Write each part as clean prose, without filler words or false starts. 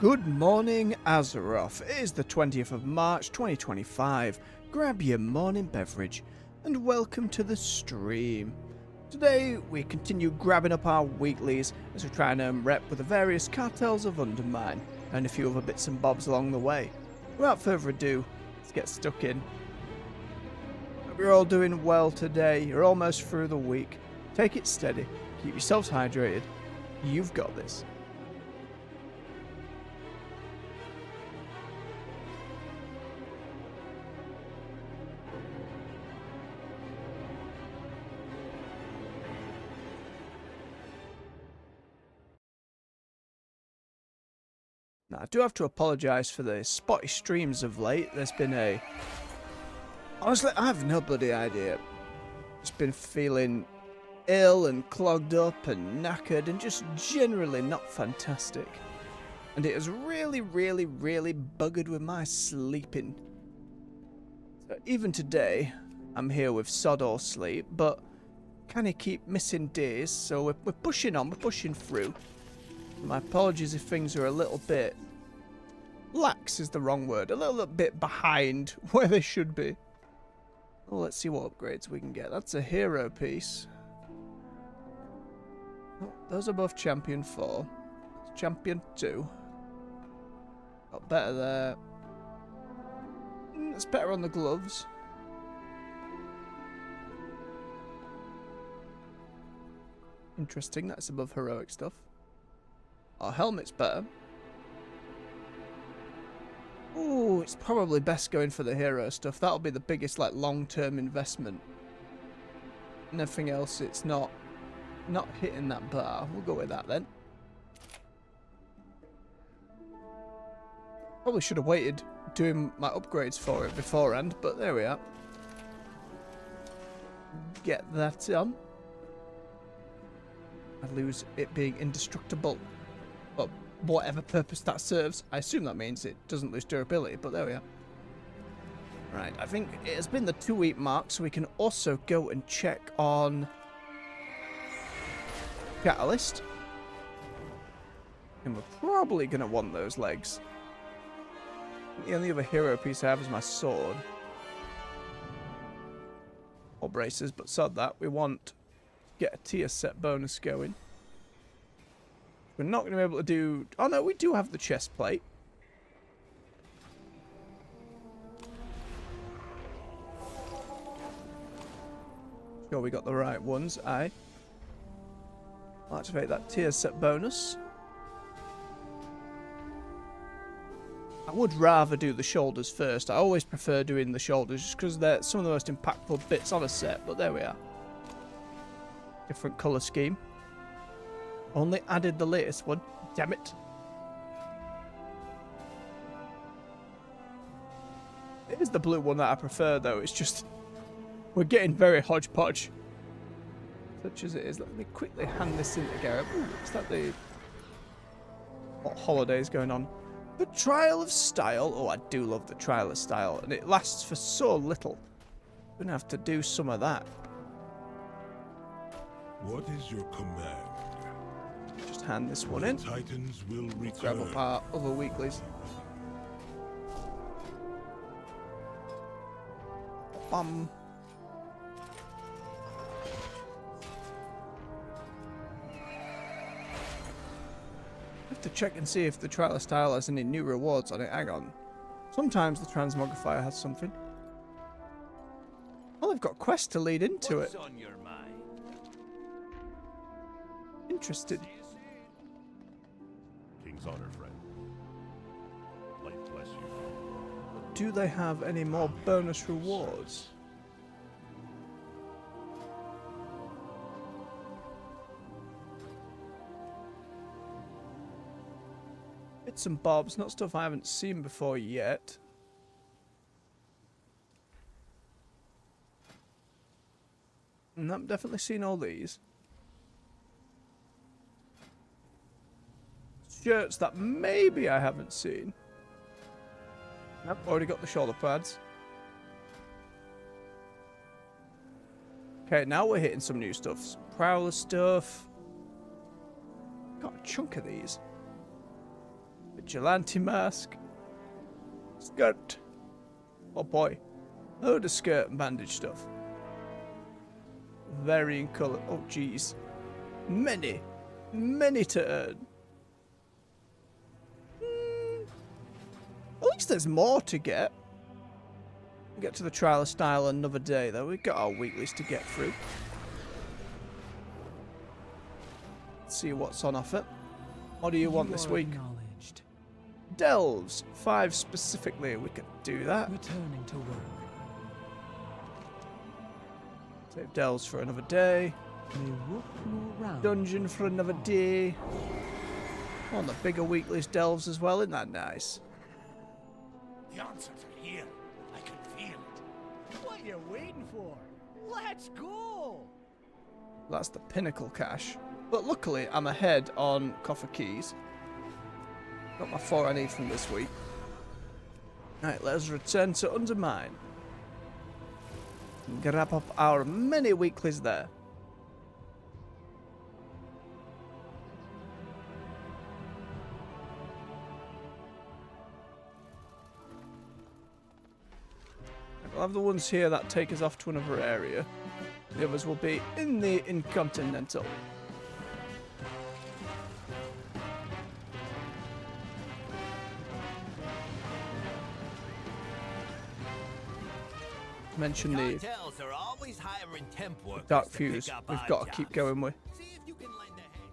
Good morning, Azeroth. It is the 20th of March 2025. Grab your morning beverage and welcome to the stream. Today we continue grabbing up our weeklies as we try and earn rep with the various cartels of Undermine and a few other bits and bobs along the way. Without further ado, let's get stuck in. Hope you're all doing well today. You're almost through the week. Take it steady. Keep yourselves hydrated. You've got this. Now, I do have to apologise for the spotty streams of late. There's been honestly, I have no bloody idea. Just been feeling ill and clogged up and knackered and just generally not fantastic. And it has really buggered with my sleeping. So even today, I'm here with sod all sleep, but kind of keep missing days, so we're pushing on, we're pushing through. My apologies if things are a little bit lax is the wrong word, a little bit behind where they should be. Well, let's see what upgrades we can get. That's a hero piece. Oh, those are both champion 4. That's champion 2. Got better there. It's better on the gloves. Interesting, that's above heroic stuff. Our helmet's better. Ooh, it's probably best going for the hero stuff. That'll be the biggest, like, long-term investment. And everything else, it's not hitting that bar. We'll go with that then. Probably should have waited doing my upgrades for it beforehand, but there we are. Get that on. I lose it being indestructible. But whatever purpose that serves, I assume that means it doesn't lose durability, but there we are. Right, I think it has been the 2-week mark, so we can also go and check on Catalyst. And we're probably going to want those legs. The only other hero piece I have is my sword. Or braces, but sod that. We want to get a tier set bonus going. We're not going to be able to do... Oh no, we do have the chest plate. Sure we got the right ones, aye. I'll activate that tier set bonus. I would rather do the shoulders first. I always prefer doing the shoulders just because they're some of the most impactful bits on a set, but there we are. Different colour scheme. Only added the latest one. Damn it. It is the blue one that I prefer, though. It's just... we're getting very hodgepodge. Such as it is. Let me quickly hand this in to Garrett. Ooh, is that the... what holiday is going on? The Trial of Style. Oh, I do love the Trial of Style. And it lasts for so little. I'm going to have to do some of that. What is your command? Just hand this one in. Titans will return. Grab up our other weeklies. I have to check and see if the Trial of Style has any new rewards on it. Hang on. Sometimes the Transmogrifier has something. Well, they've got quests to lead into it. On your mind? Interested. King's honor, friend. Light bless you. Do they have any more bonus rewards? Bits and bobs, not stuff I haven't seen before yet. And I've definitely seen all these. Shirts that maybe I haven't seen. Nope, already got the shoulder pads. Okay, now we're hitting some new stuff. Some Prowler stuff. Got a chunk of these. Vigilante mask. Skirt. Oh boy. Load of skirt and bandage stuff. Varying colour. Oh jeez. Many to earn. At least there's more to get. We'll get to the trial of style another day though. We've got our weeklies to get through. Let's see what's on offer. What do you want this week? Delves. 5 specifically. We could do that. Returning to work. Save delves for another day. Dungeon for another day. On the bigger weeklies delves as well. Isn't that nice? The answers are here. I can feel it. What are you waiting for? Let's go! That's the pinnacle cache. But luckily, I'm ahead on coffer keys. Got my 4 I need from this week. Right, let's return to Undermine. And grab up our many weeklies there. We'll have the ones here that take us off to another area. The others will be in the Incontinental. Mention the Cartels are always hiring temp workers dark to fuse. pick up We've odd got to keep jobs. going with. See if you can lend a hand.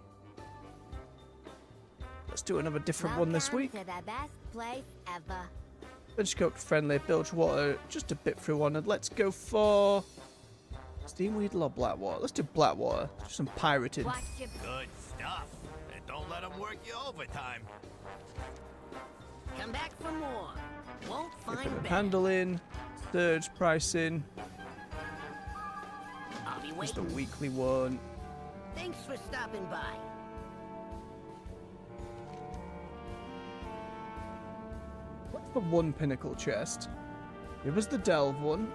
Let's do another different one this week. To the best place ever. Benchcoat friendly, bilge water, just a bit through one, and let's go for Steamweed or Blackwater. Let's do Blackwater. Do some pirating. Watch your Good stuff. And don't let them work you overtime. come back for more. Won't find Equipment better. handling, surge pricing, I'll be just a waiting. weekly one. Thanks for stopping by. What's the one pinnacle chest? It was the delve one.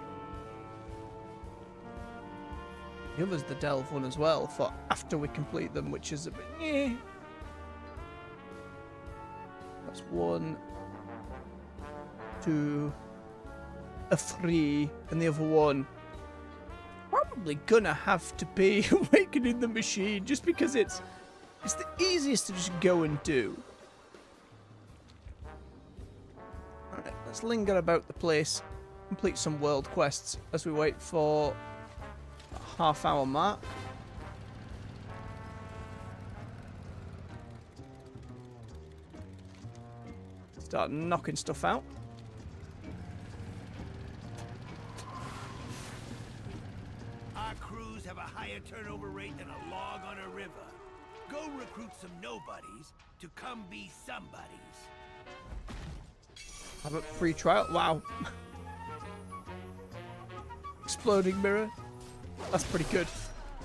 It was the delve one as well for after we complete them, which is a bit. That's 1, 2, a 3, and the other one probably gonna have to be awakening the machine, just because it's the easiest to just go and do. Alright, let's linger about the place, complete some world quests as we wait for a half-hour mark. Start knocking stuff out. Our crews have a higher turnover rate than a log on a river. Go recruit some nobodies to come be somebodies. Have a free trial. Wow. Exploding mirror. That's pretty good.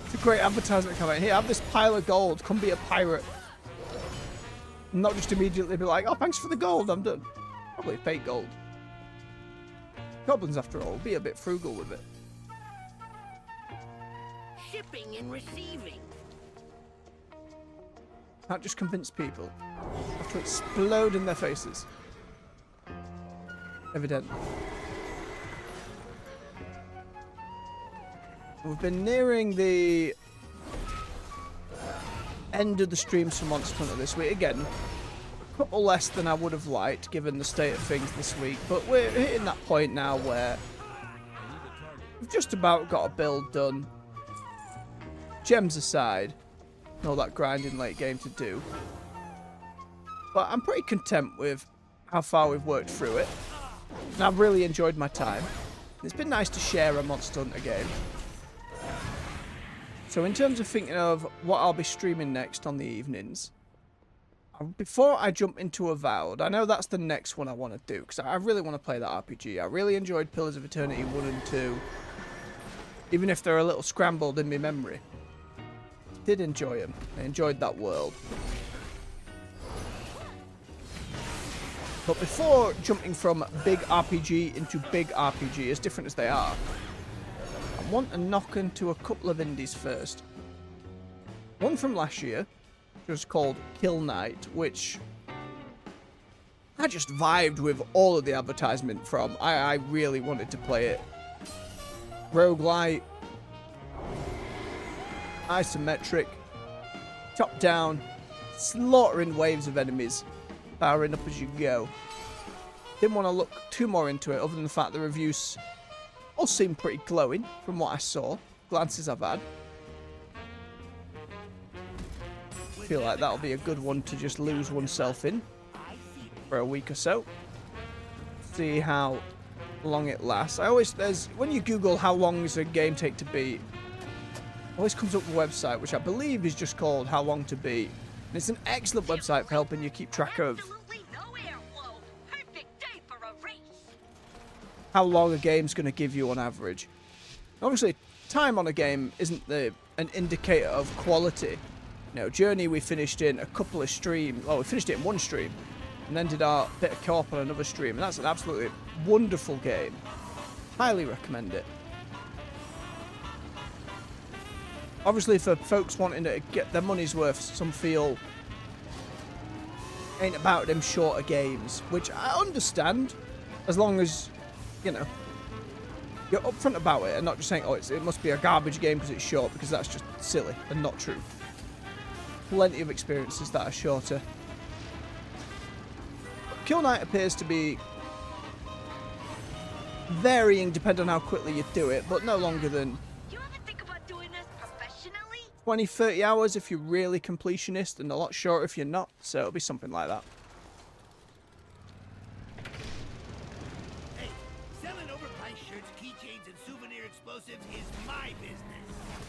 It's a great advertisement coming. Here, have this pile of gold. Come be a pirate. Not just immediately be like, oh, thanks for the gold. I'm done. Probably fake gold. Goblins, after all, be a bit frugal with it. Shipping and receiving. Can't just convince people. Have to explode in their faces. Evidently. We've been nearing the end of the streams for Monster Hunter this week. Again, a couple less than I would have liked given the state of things this week, but we're hitting that point now where we've just about got a build done. Gems aside, and all that grinding late game to do. But I'm pretty content with how far we've worked through it. And I've really enjoyed my time. It's been nice to share a Monster Hunter game. So in terms of thinking of what I'll be streaming next on the evenings, before I jump into Avowed, I know that's the next one I want to do, because I really want to play that RPG. I really enjoyed Pillars of Eternity 1 and 2, even if they're a little scrambled in my memory. Did enjoy them. I enjoyed that world. But before jumping from big RPG into big RPG, as different as they are, I want to knock into a couple of indies first. One from last year, which was called Kill Knight, which I just vibed with all of the advertisement from. I really wanted to play it. Roguelite, isometric, top down, slaughtering waves of enemies, powering up as you go. Didn't want to look too more into it, other than the fact the reviews all seem pretty glowing from what I saw, glances I've had. Feel like that'll be a good one to just lose oneself in for a week or so. See how long it lasts. When you Google how long does a game take to beat, always comes up with a website which I believe is just called How Long to Beat. And it's an excellent website for helping you keep track of how long a game's going to give you on average. Obviously, time on a game isn't an indicator of quality. You know, Journey we finished in a couple of streams. Well, we finished it in one stream, and then did our bit of co-op on another stream, and that's an absolutely wonderful game. Highly recommend it. Obviously, for folks wanting to get their money's worth, some feel ain't about them shorter games, which I understand, as long as, you know, you're upfront about it and not just saying, oh, it must be a garbage game because it's short, because that's just silly and not true. Plenty of experiences that are shorter. Kill Knight appears to be varying depending on how quickly you do it, but no longer than 20, 30 hours if you're really completionist, and a lot shorter if you're not, so it'll be something like that. Hey, selling overpriced shirts, keychains, and souvenir explosives is my business.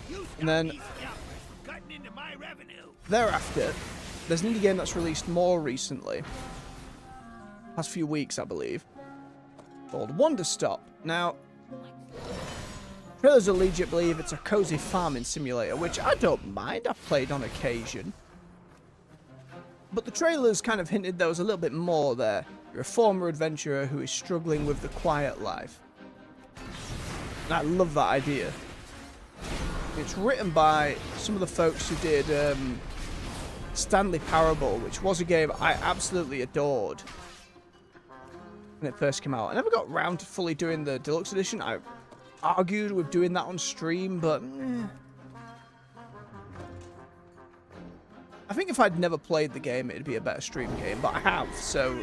You And then these scalpers from cutting into my revenue. Thereafter, there's an indie game that's released more recently, past few weeks I believe, called Wonder Stop. Now, trailers will lead you to believe it's a cozy farming simulator, which I don't mind. I've played on occasion. But the trailers kind of hinted there was a little bit more there. You're a former adventurer who is struggling with the quiet life. And I love that idea. It's written by some of the folks who did Stanley Parable, which was a game I absolutely adored when it first came out. I never got round to fully doing the deluxe edition. I argued with doing that on stream, but I think if I'd never played the game, it'd be a better stream game, but I have, so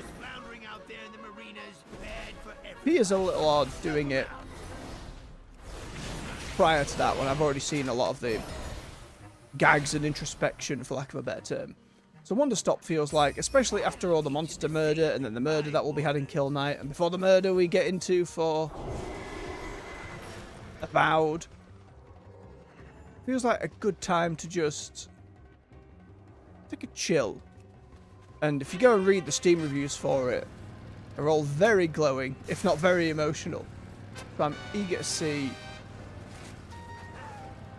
it is a little odd doing it prior to that, when I've already seen a lot of the gags and introspection, for lack of a better term. So Wonder Stop feels like, especially after all the monster murder, and then the murder that we'll be had in Kill Knight, and before the murder we get into for Avowed, feels like a good time to just take a chill. And if you go and read the Steam reviews for it, they're all very glowing, if not very emotional. So I'm eager to see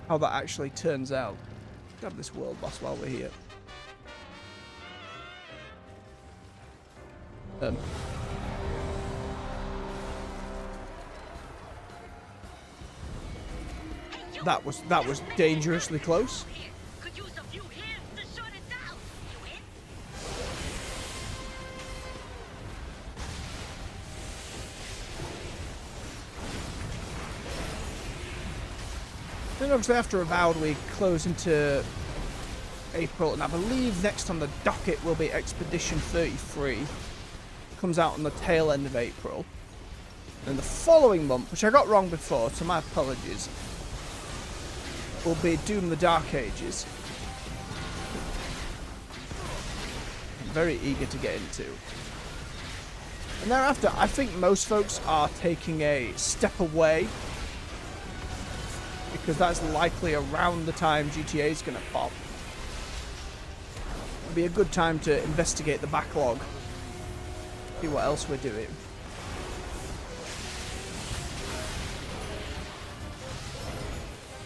how that actually turns out. Grab this world boss while we're here. That was dangerously close. Then obviously after Avowed we close into April, and I believe next on the docket will be Expedition 33. Comes out on the tail end of April. And the following month, which I got wrong before, so my apologies, will be Doom the Dark Ages. I'm very eager to get into. And thereafter, I think most folks are taking a step away, because that's likely around the time GTA is going to pop. It'll be a good time to investigate the backlog, see what else we're doing.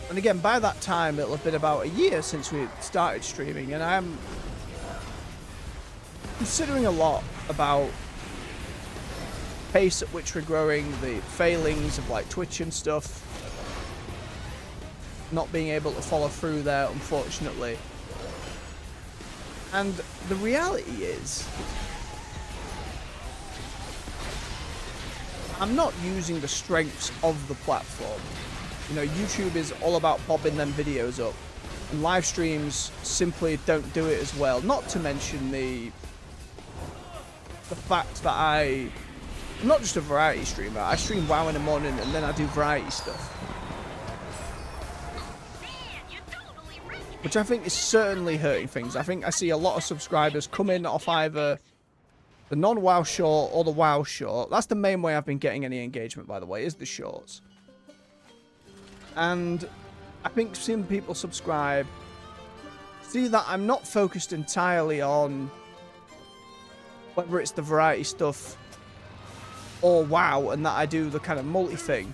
And again, by that time, it'll have been about a year since we started streaming, and I'm considering a lot about the pace at which we're growing, the failings of like Twitch and stuff, not being able to follow through there, unfortunately. And the reality is, I'm not using the strengths of the platform. You know, YouTube is all about bobbing them videos up, and live streams simply don't do it as well. Not to mention the fact that I'm not just a variety streamer. I stream WoW in the morning and then I do variety stuff, which I think is certainly hurting things. I think I see a lot of subscribers come in off either the non-WoW short or the WoW short. That's the main way I've been getting any engagement, by the way, is the shorts. And I think seeing people subscribe, see that I'm not focused entirely on whether it's the variety stuff or WoW, and that I do the kind of multi thing,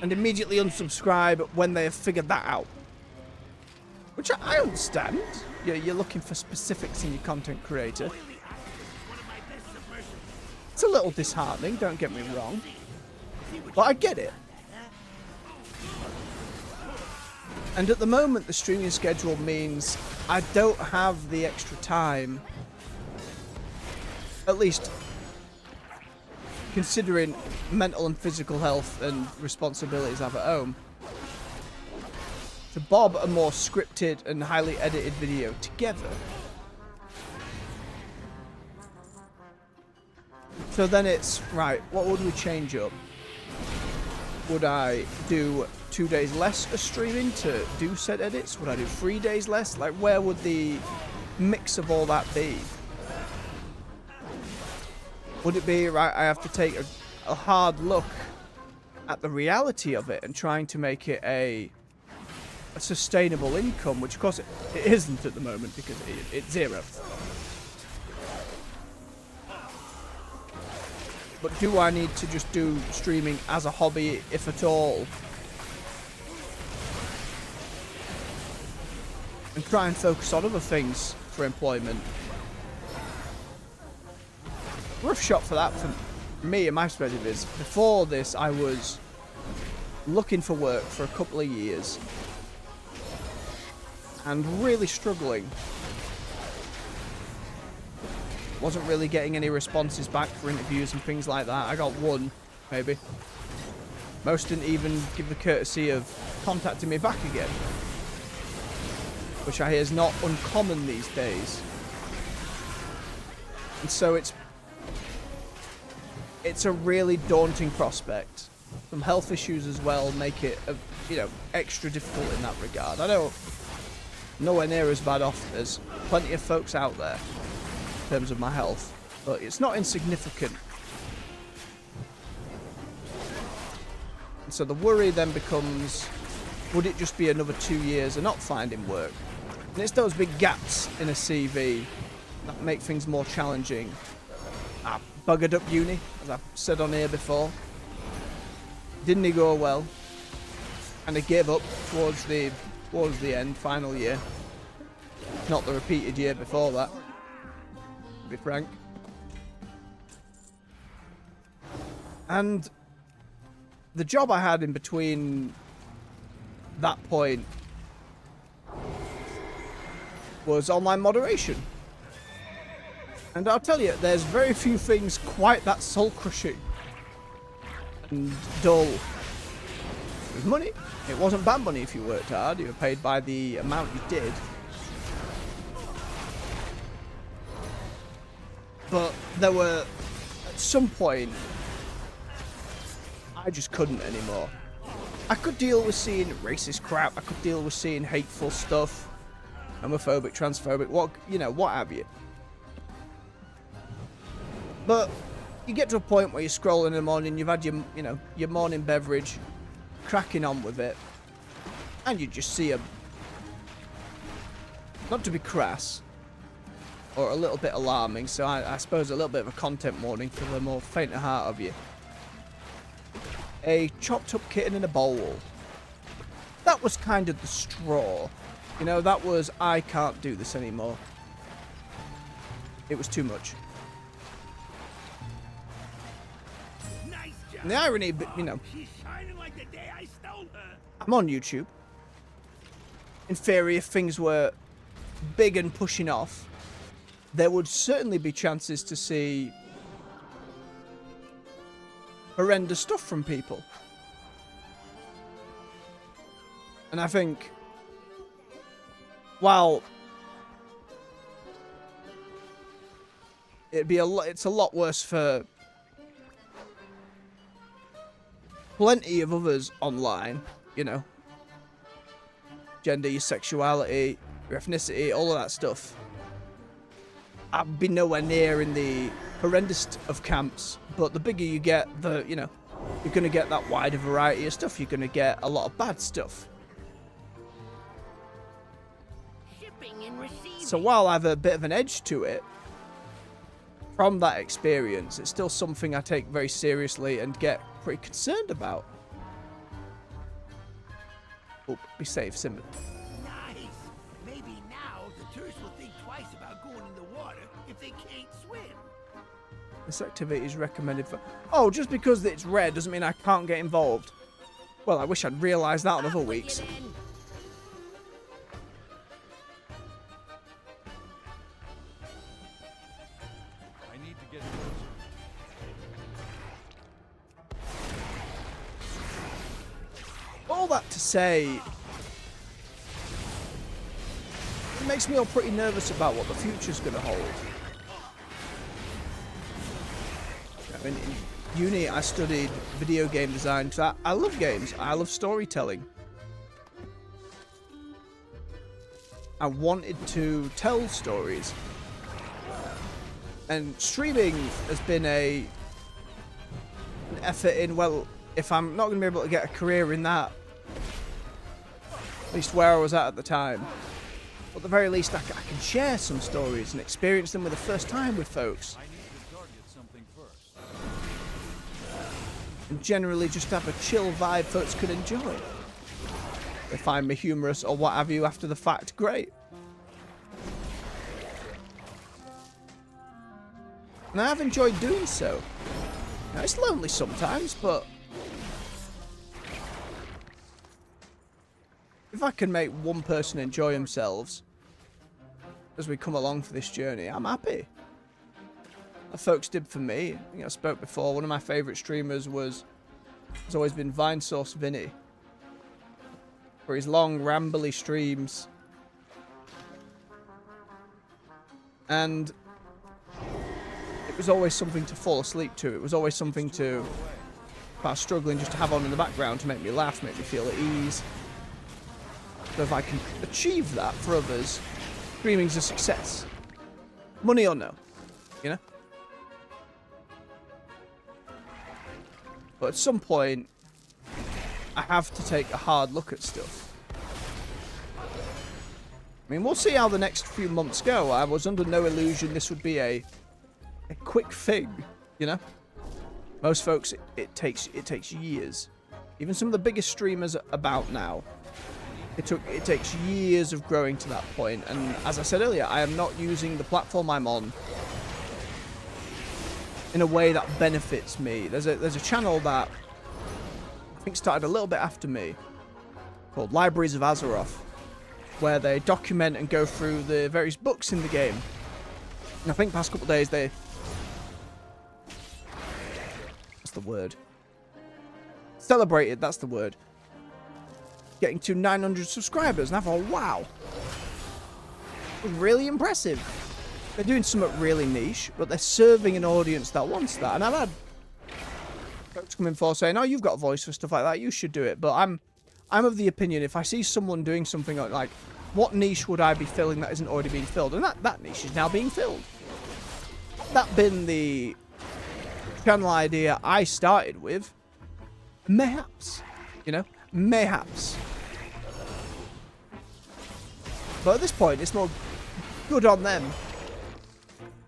and immediately unsubscribe when they have figured that out. Which I understand. You're looking for specifics in your content creator. It's a little disheartening, don't get me wrong, but I get it. And at the moment, the streaming schedule means I don't have the extra time, at least considering mental and physical health and responsibilities I have at home, to bob a more scripted and highly edited video together. So then it's, right, what would we change up? Would I do 2 days less of streaming to do said edits? Would I do 3 days less? Like, where would the mix of all that be? Would it be, right, I have to take a hard look at the reality of it and trying to make it a sustainable income, which of course it isn't at the moment because it's zero. But do I need to just do streaming as a hobby, if at all, and try and focus on other things for employment? Rough shot for that for me and my perspective is, before this I was looking for work for a couple of years and really struggling. Wasn't really getting any responses back for interviews and things like that. I got one, maybe. Most didn't even give the courtesy of contacting me back again, which I hear is not uncommon these days. And so it's a really daunting prospect. Some health issues as well make it, extra difficult in that regard. I know nowhere near as bad off. There's plenty of folks out there in terms of my health, but it's not insignificant. And so the worry then becomes, would it just be another 2 years of not finding work? And it's those big gaps in a CV that make things more challenging. I buggered up uni, as I've said on here before. Didn't go well, and I gave up towards the end, final year. Not the repeated year before that, to be frank. And the job I had in between that point was online moderation. And I'll tell you, there's very few things quite that soul-crushing and dull. It was money. It wasn't bad money if you worked hard. You were paid by the amount you did. But there were, at some point, I just couldn't anymore. I could deal with seeing racist crap. I could deal with seeing hateful stuff, homophobic, transphobic, what have you. But you get to a point where you're scrolling in the morning, you've had your morning beverage, cracking on with it, and you just see not to be crass, or a little bit alarming, so I suppose a little bit of a content warning for the more faint of heart of you. A chopped up kitten in a bowl. That was kind of the straw. That was, I can't do this anymore. It was too much. And the irony, She's shining like the day I stole her. I'm on YouTube. In theory, if things were big and pushing off, there would certainly be chances to see horrendous stuff from people. And I think, while it's a lot worse for plenty of others online, you know, gender, your sexuality, your ethnicity, all of that stuff. I'd be nowhere near in the horrendous of camps, but the bigger you get, the, you know, you're going to get that wider variety of stuff. You're going to get a lot of bad stuff. Shipping and receiving. So while I have a bit of an edge to it, from that experience, it's still something I take very seriously and get pretty concerned about. Oh, be safe, Simon. Nice. Maybe now the tourists will think twice about going in the water if they can't swim. This activity is recommended for... Oh, just because it's red doesn't mean I can't get involved. Well, I wish I'd realised that on other weeks. I need to get closer. All that to say, it makes me all pretty nervous about what the future's going to hold. I mean, in uni, I studied video game design because I love games. I love storytelling. I wanted to tell stories. And streaming has been an effort in, well, if I'm not going to be able to get a career in that, at least where I was at the time, at the very least I can share some stories and experience them for the first time with folks. I need to target something first. And generally just have a chill vibe folks could enjoy. They find me humorous or what have you after the fact, great. And I have enjoyed doing so. Now, it's lonely sometimes, but if I can make one person enjoy themselves as we come along for this journey, I'm happy. That folks did for me. I think I spoke before, one of my favourite streamers has always been Vinesauce Vinny. For his long, rambly streams. And it was always something to fall asleep to. It was always something to, if I was struggling, just to have on in the background to make me laugh, make me feel at ease. So if I can achieve that for others, streaming's a success. Money or no, you know? But at some point, I have to take a hard look at stuff. I mean, we'll see how the next few months go. I was under no illusion this would be a quick thing, you know? Most folks, it takes years. Even some of the biggest streamers about now, it takes years of growing to that point. And as I said earlier, I am not using the platform I'm on in a way that benefits me. There's a channel that I think started a little bit after me called Libraries of Azeroth, where they document and go through the various books in the game. And I think past couple of days they... That's the word. Celebrated, that's the word. Getting to 900 subscribers, and I thought, wow. It was really impressive. They're doing something really niche, but they're serving an audience that wants that. And I've had folks come in for saying, oh, you've got a voice for stuff like that, you should do it. But I'm of the opinion, if I see someone doing something like, what niche would I be filling that isn't already being filled? And that niche is now being filled. That been the channel idea I started with, mayhaps, you know, mayhaps. But at this point, it's more good on them,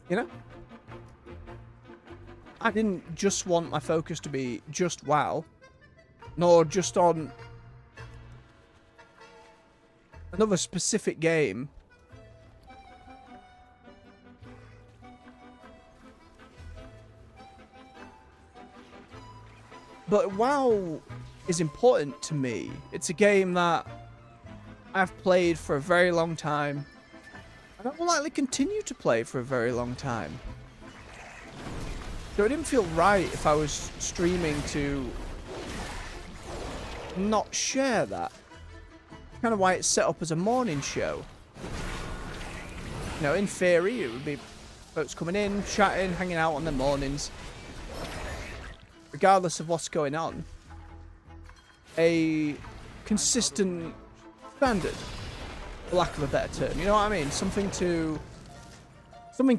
you know? I didn't just want my focus to be just WoW, nor just on another specific game. But WoW is important to me. It's a game that I've played for a very long time, and I will likely continue to play for a very long time. So it didn't feel right if I was streaming to not share that. Kind of why it's set up as a morning show. You know, in theory, it would be folks coming in, chatting, hanging out on their mornings. Regardless of what's going on. A consistent standard, for lack of a better term. You know what I mean? Something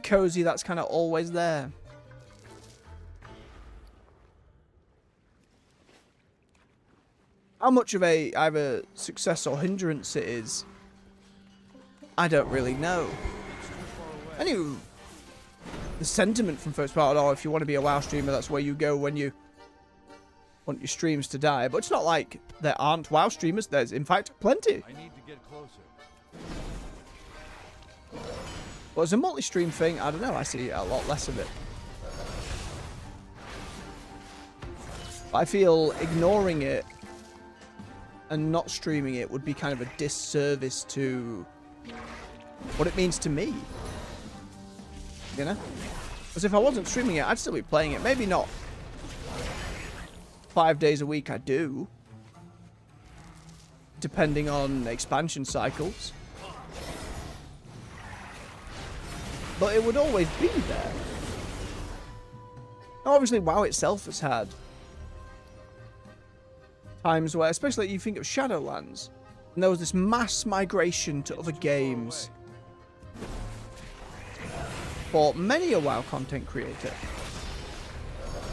cozy that's kind of always there. How much of a either success or hindrance it is, I don't really know. Anyway, the sentiment from folks about, oh, if you want to be a WoW streamer, that's where you go when you want your streams to die. But it's not like there aren't WoW streamers. There's, in fact, plenty. I need to get closer. But as a multi-stream thing, I don't know. I see a lot less of it. But I feel ignoring it and not streaming it would be kind of a disservice to what it means to me. You know? Because if I wasn't streaming it, I'd still be playing it. Maybe not 5 days a week, I do. Depending on expansion cycles. But it would always be there. Obviously, WoW itself has had times where, especially you think of Shadowlands, and there was this mass migration to other games for many a WoW content creator.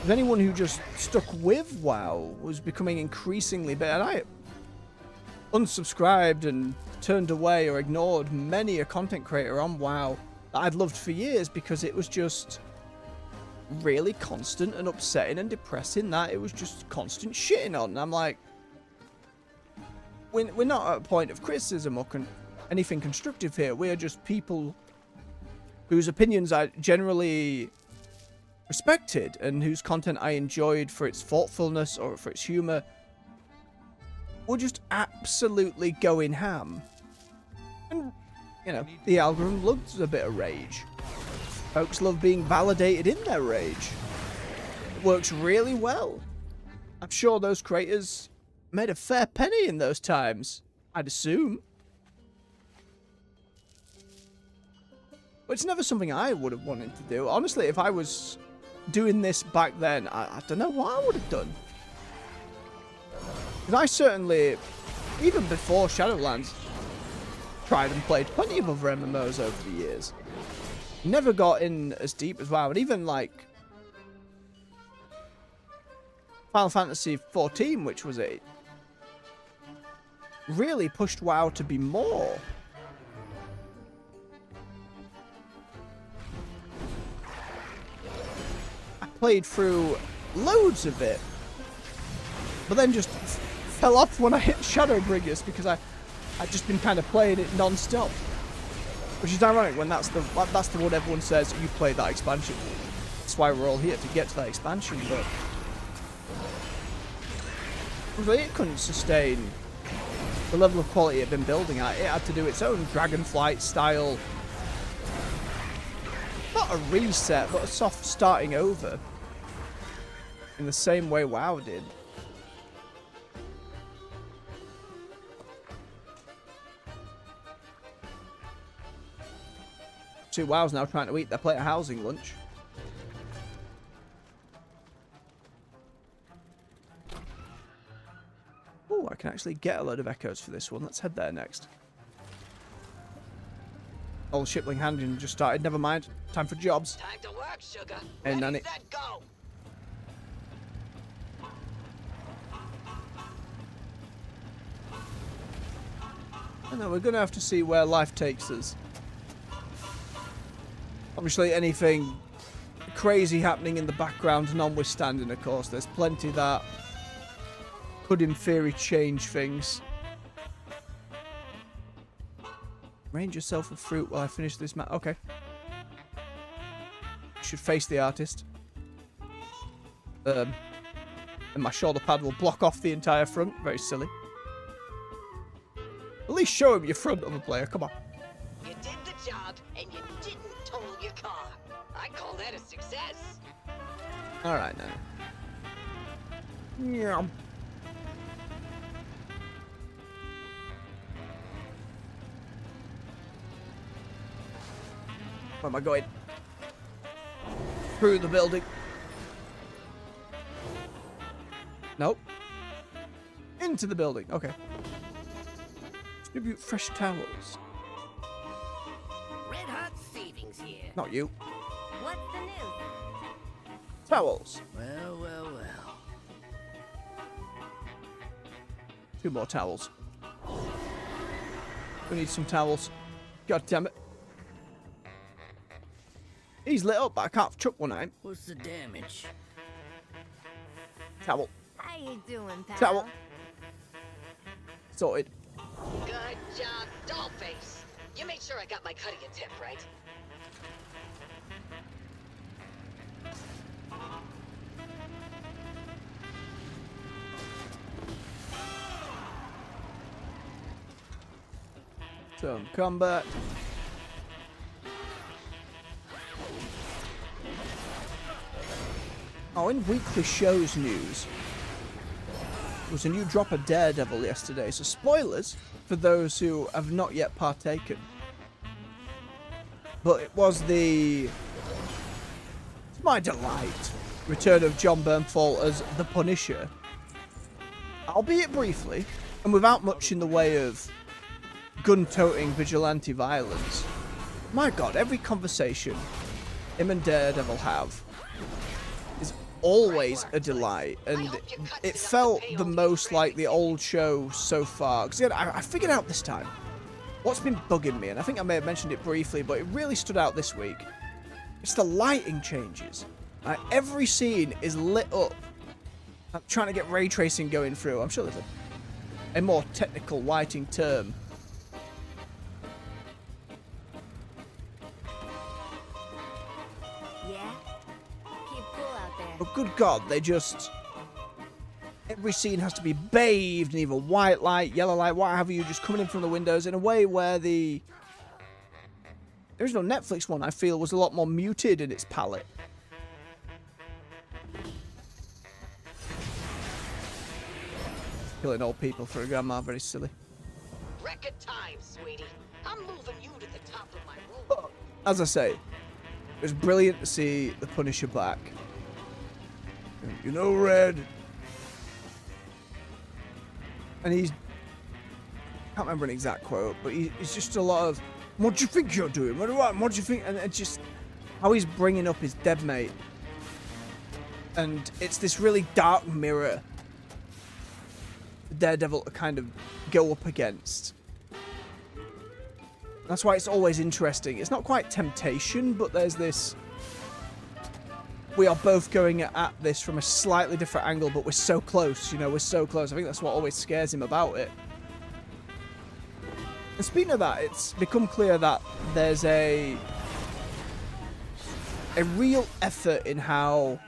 Anyone who just stuck with WoW was becoming increasingly better. And I unsubscribed and turned away or ignored many a content creator on WoW that I'd loved for years because it was just really constant and upsetting and depressing that it was just constant shitting on. And I'm like, we're not at a point of criticism or anything constructive here. We are just people whose opinions I generally respected and whose content I enjoyed for its thoughtfulness or for its humor. We're just absolutely going ham. And, you know, the algorithm loves a bit of rage. Folks love being validated in their rage. It works really well. I'm sure those creators made a fair penny in those times, I'd assume. But it's never something I would have wanted to do. Honestly, if I was doing this back then, I don't know what I would have done. Because I certainly, even before Shadowlands, tried and played plenty of other MMOs over the years. Never got in as deep as WoW. And even like Final Fantasy XIV, which was it, really pushed WoW to be more. I played through loads of it, but then just fell off when I hit Shadowbringers because I'd just been kind of playing it non-stop. Which is ironic when that's the one everyone says, you played that expansion. That's why we're all here, to get to that expansion, but it couldn't sustain the level of quality it had been building at. It had to do its own Dragonflight style, not a reset, but a soft starting over, in the same way WoW did. See, WoW's now trying to eat their plate of housing lunch. Oh, I can actually get a load of echoes for this one. Let's head there next. Old Shipling Handing just started. Never mind. Time for jobs. Time to work, sugar. Hey, Nanny. Ready, set, go. I know, we're going to have to see where life takes us. Obviously, anything crazy happening in the background notwithstanding, of course. There's plenty that could, in theory, change things. Arrange yourself a fruit while I finish this map. Okay. Should face the artist. And my shoulder pad will block off the entire front. Very silly. At least show him your front, other player. Come on. You did the job, and you didn't total your car. I call that a success. Alright now. Yeah. Where am I going? Through the building. Nope. Into the building. Okay. Distribute fresh towels. Red hot savings here. Not you. What's the news? Towels. Well, well, well. 2 more towels. We need some towels. God damn it. He's lit up, but I can't chuck one at him. What's the damage? Towel. How you doing, pal? Towel. Sorted. Good job, Dollface. You made sure I got my cut of your tip, right? Some combat. Oh, in Weekly Shows news, there was a new drop of Daredevil yesterday, so spoilers for those who have not yet partaken. But it was to my delight, return of John Bernthal as the Punisher, albeit briefly, and without much in the way of gun-toting vigilante violence. My god, every conversation him and Daredevil have is always a delight, and it felt the most like the old show so far. Because I figured out this time what's been bugging me, and I think I may have mentioned it briefly, but it really stood out this week. It's the lighting changes. Every scene is lit up. I'm trying to get ray tracing going through. I'm sure there's a more technical lighting term. Yeah? Keep cool out there. But good God, every scene has to be bathed in either white light, yellow light, what have you, just coming in from the windows in a way where the original Netflix one, I feel, was a lot more muted in its palette. Killing old people for a grandma, very silly. Record time, sweetie. I'm moving you to the top of my roof. As I say, it was brilliant to see the Punisher back. You know, Red. And I can't remember an exact quote, but he's just a lot of, what do you think you're doing? What do you think? And it's just how he's bringing up his dead mate. And it's this really dark mirror for Daredevil to kind of go up against. That's why it's always interesting. It's not quite temptation, but there's this, we are both going at this from a slightly different angle, but we're so close, we're so close. I think that's what always scares him about it. And speaking of that, it's become clear that there's a real effort in how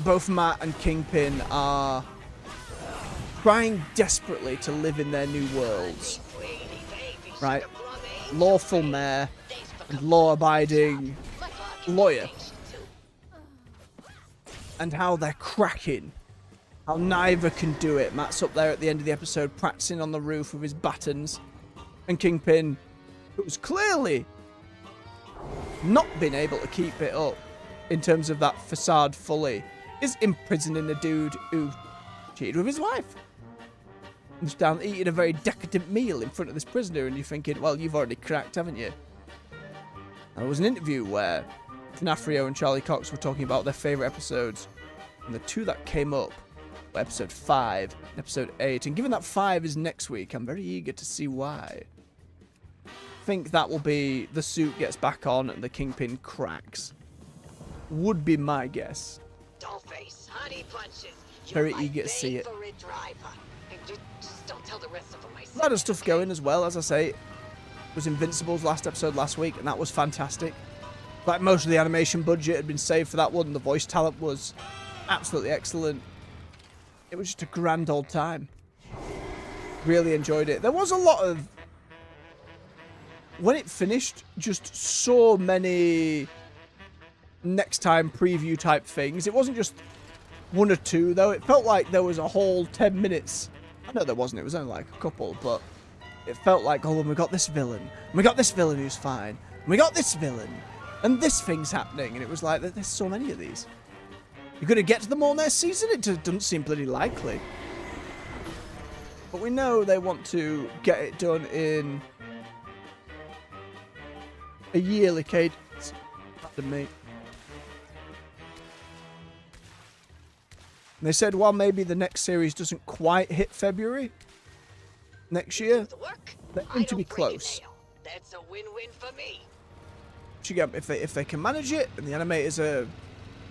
both Matt and Kingpin are trying desperately to live in their new worlds. Right? Lawful mayor and law-abiding lawyer. And how they're cracking. How neither can do it. Matt's up there at the end of the episode practicing on the roof with his batons. And Kingpin, who's clearly not been able to keep it up in terms of that facade fully, is imprisoning a dude who cheated with his wife. And just down eating a very decadent meal in front of this prisoner, and you're thinking, well, you've already cracked, haven't you? And there was an interview where D'Onofrio and Charlie Cox were talking about their favourite episodes, and the two that came up were episode 5 and episode 8, and given that 5 is next week, I'm very eager to see why. I think that will be the suit gets back on and the Kingpin cracks. Would be my guess. Dollface, honey punches. Very eager to see it. Driver. And just don't tell the rest of them I said A lot of stuff going as well, as I say. It was Invincible's last episode last week, and that was fantastic. Like, most of the animation budget had been saved for that one. The voice talent was absolutely excellent. It was just a grand old time. Really enjoyed it. There was a lot of, when it finished, just so many next time preview type things. It wasn't just one or two, though. It felt like there was a whole 10 minutes. I know there wasn't. It was only like a couple, but it felt like, oh, and we got this villain. And we got this villain who's fine. And we got this villain. And this thing's happening. And it was like, there's so many of these. You're going to get to them all next season? It doesn't seem bloody likely. But we know they want to get it done in a yearly cadence. Pardon me. And they said, well, maybe the next series doesn't quite hit February next year. The work, They aim to be I don't break a close. nail. That's a win-win for me. Which again, if they can manage it and the animators are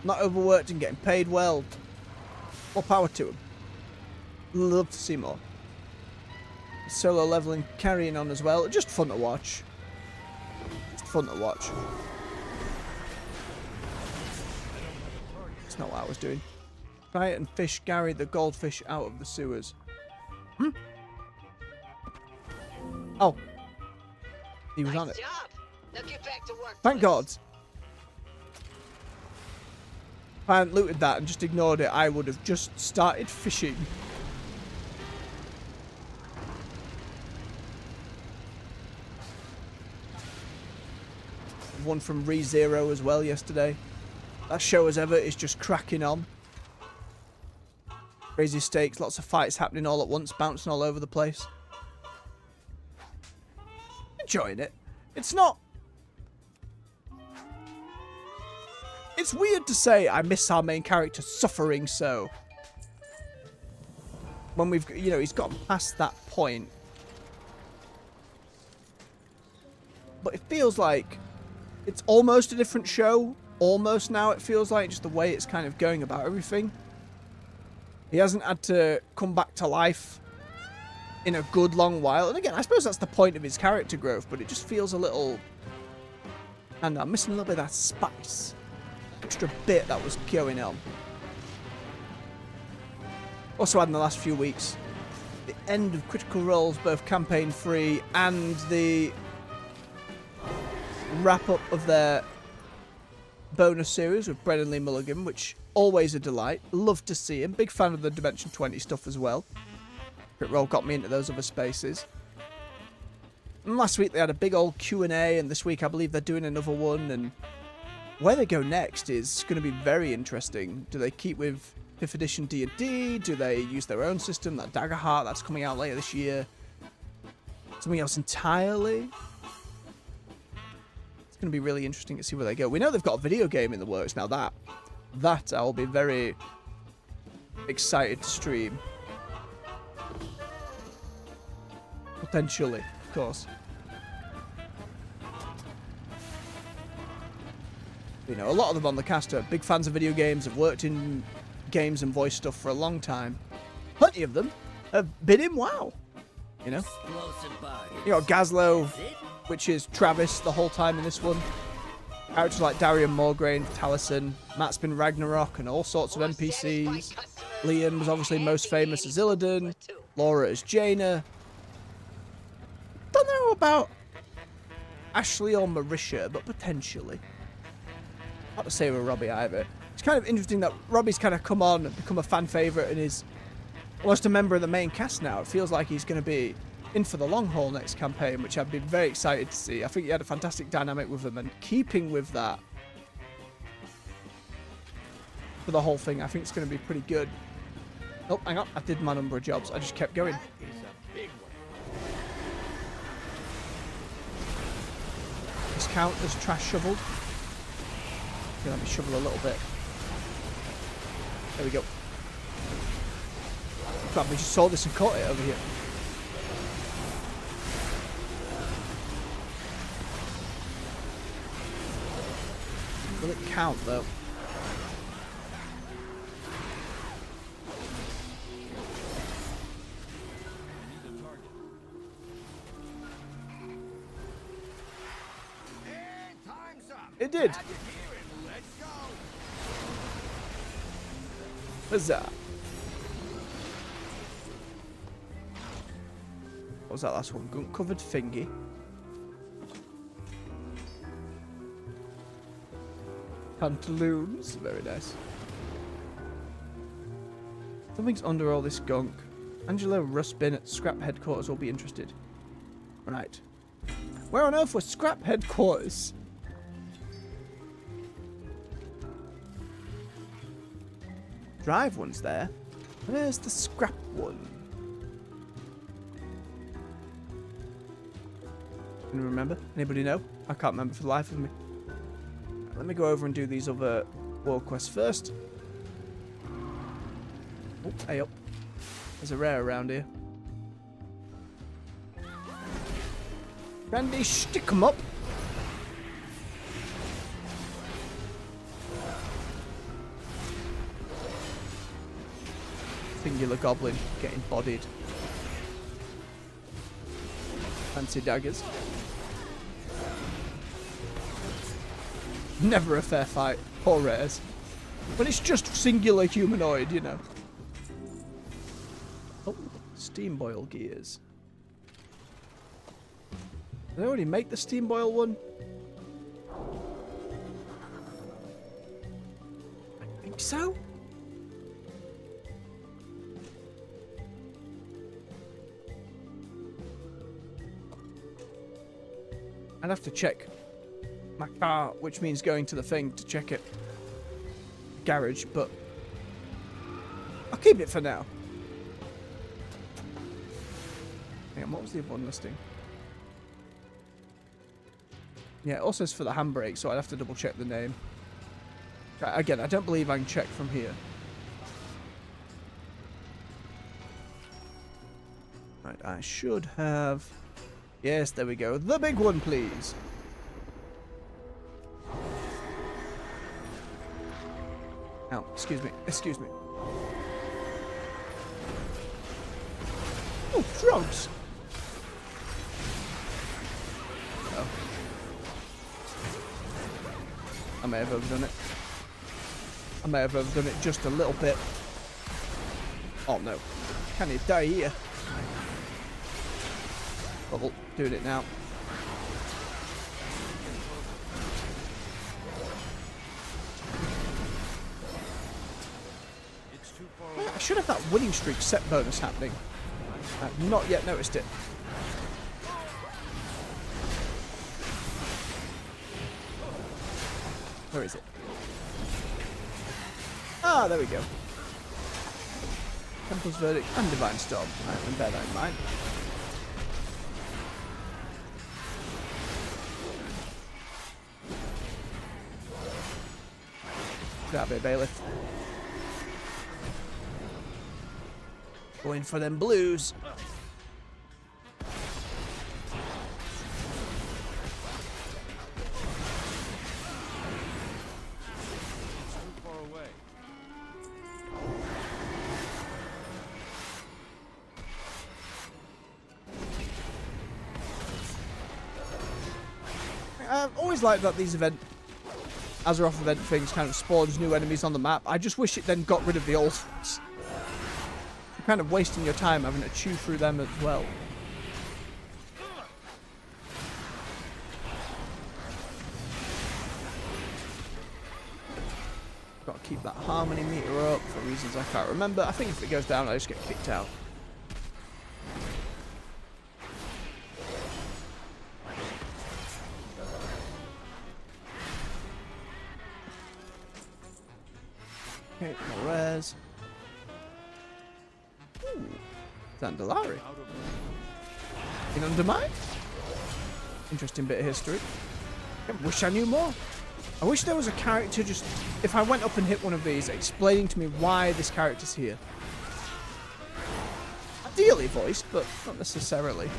not overworked and getting paid well, more power to them. Love to see more. Solo leveling carrying on as well. Just fun to watch. Just fun to watch. That's not what I was doing. Try it and fish Gary the goldfish out of the sewers. Oh. He was on Nice it. job. Now get back to work. Thank please. God. If I hadn't looted that and just ignored it, I would have just started fishing. One from ReZero as well yesterday. That show as ever is just cracking on. Crazy stakes, lots of fights happening all at once, bouncing all over the place. Enjoying it. It's not... It's weird to say I miss our main character suffering so. When we've, you know, he's gotten past that point. But it feels like it's almost a different show. Almost now it feels like, just the way it's kind of going about everything. He hasn't had to come back to life in a good long while. And again, I suppose that's the point of his character growth, but it just feels a little... And I'm missing a little bit of that spice. Extra bit that was going on. Also had in the last few weeks the end of Critical Role's both campaign 3 and the wrap up of their bonus series with Brennan Lee Mulligan, which always a delight. Love to see him. Big fan of the Dimension 20 stuff as well. Critical Role got me into those other spaces. And last week they had a big old Q&A, and this week I believe they're doing another one, and where they go next is going to be very interesting. Do they keep with 5th edition D&D? Do they use their own system, that Daggerheart that's coming out later this year? Something else entirely? It's going to be really interesting to see where they go. We know they've got a video game in the works now. That I'll be very excited to stream. Potentially, of course. You know, a lot of them on the cast are big fans of video games, have worked in games and voice stuff for a long time. Plenty of them have been in WoW. You know? You got Gazlo, which is Travis the whole time in this one. Characters like Darian Morgraine, Taliesin, Matt's been Ragnarok, and all sorts of NPCs. Liam was obviously most famous as Illidan. Laura as Jaina. Don't know about Ashley or Marisha, but potentially. Not to say with Robbie either. It's kind of interesting that Robbie's kind of come on and become a fan favourite and is almost a member of the main cast now. It feels like he's going to be in for the long haul next campaign, which I've been very excited to see. I think he had a fantastic dynamic with them, and keeping with that for the whole thing, I think it's going to be pretty good. Oh, hang on. I did my number of jobs. I just kept going. That is a big one. This count as trash shoveled. Okay, let me shovel a little bit. There we go. Crap, we just saw this and caught it over here. Will it count though? And time's up. It did. Have you here and let's go. Huzzah. What was that last one? Gunk covered thingy. pantaloons. Very nice. Something's under all this gunk. Angela Ruspin at Scrap Headquarters will be interested. Right. Where on earth was Scrap Headquarters? Drive one's there. Where's the scrap one? Can you remember? Anybody know? I can't remember for the life of me. Let me go over and do these other world quests first. Oh, hey up. There's a rare around here. Randy, stick 'em up. Singular goblin getting bodied. Fancy daggers. Never a fair fight. Poor rares. But it's just singular humanoid, you know. Oh, steam boil gears. Did I already make the steam boil one? I think so. I'd have to check my car, which means going to the thing to check it. Garage, but I'll keep it for now. Hang on, what was the other one listing? Yeah, it also says for the handbrake, so I'd have to double check the name. Again, I don't believe I can check from here. Right, I should have... Yes, there we go. The big one, please. Oh, excuse me. Excuse me. Oh, frogs. Oh. I may have overdone it. I may have overdone it just a little bit. Oh, no. Can you die here? Bubble. Doing it now. It's too far away. I should have that winning streak set bonus happening. I've not yet noticed it. Where is it? Ah, there we go. Temple's Verdict and Divine Storm. Right, then bear that in mind. Grab it, bailiff. Going for them blues. It's too far away. I've always liked that these Azeroth event things kind of spawns new enemies on the map. I just wish it then got rid of the old ones. You're kind of wasting your time having to chew through them as well. Got to keep that harmony meter up for reasons I can't remember. I think if it goes down, I just get kicked out. Okay, more rares. Ooh, Zandalari. In Undermine? Interesting bit of history. I wish I knew more. I wish there was a character just, if I went up and hit one of these, explaining to me why this character's here. Ideally voiced, but not necessarily.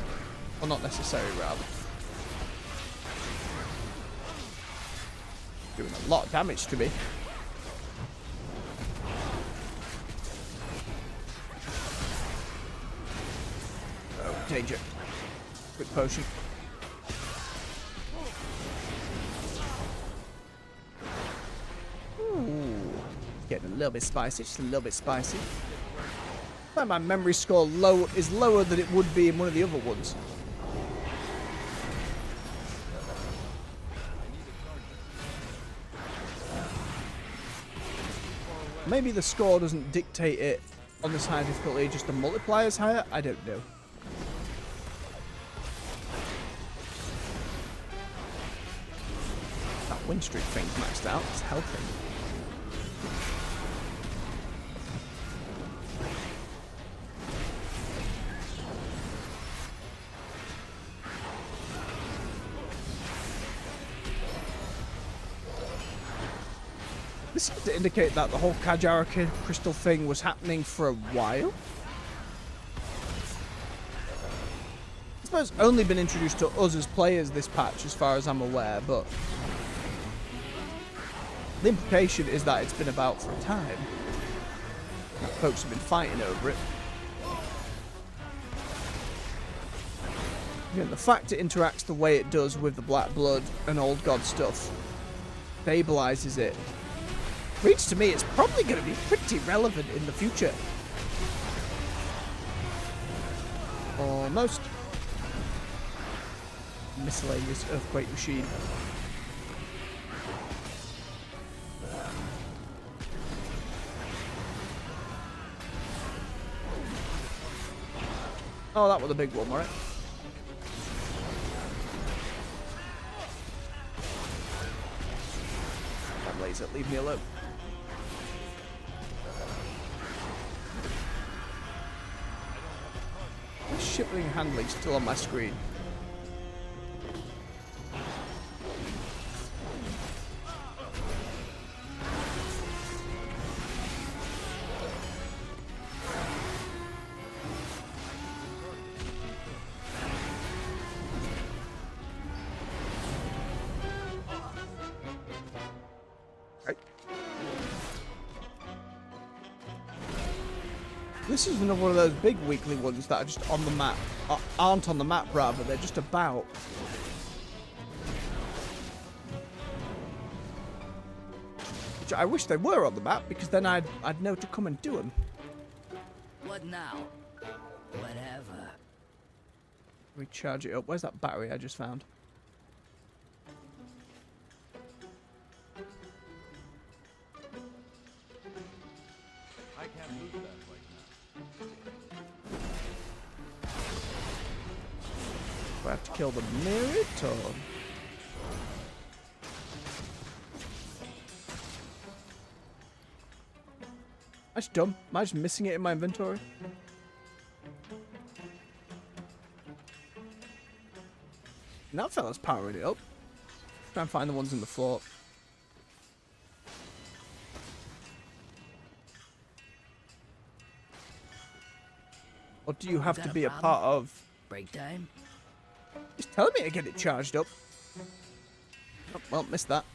Well, not necessary, rather. Doing a lot of damage to me. Danger. Quick potion. Ooh. Getting a little bit spicy, just a little bit spicy. But my memory score is lower than it would be in one of the other ones. Maybe the score doesn't dictate it on this high difficulty, just the multiplier is higher? I don't know. That win streak thing's maxed out. It's helping. This seems to indicate that the whole Kajara crystal thing was happening for a while. I suppose it's only been introduced to us as players this patch, as far as I'm aware, but the implication is that it's been about for a time. That folks have been fighting over it. Again, the fact it interacts the way it does with the Black Blood and Old God stuff stabilizes it. Reads to me it's probably going to be pretty relevant in the future. Almost. Miscellaneous earthquake machine. Oh, that was a big one, right? That laser, leave me alone. The shipping handling still on my screen. This is another one of those big weekly ones that are just on the map. Aren't on the map, rather. They're just about. Which I wish they were on the map, because then I'd know to come and do them. What now? Whatever. Recharge it up. Where's that battery I just found? I can't move that right now. Do I have to kill the merit or? That's dumb. Am I just missing it in my inventory? And that fella's powering it up. Try and find the ones in the floor. Or do you have to be a part of? Break time? Just telling me to get it charged up. Oh, well, missed that.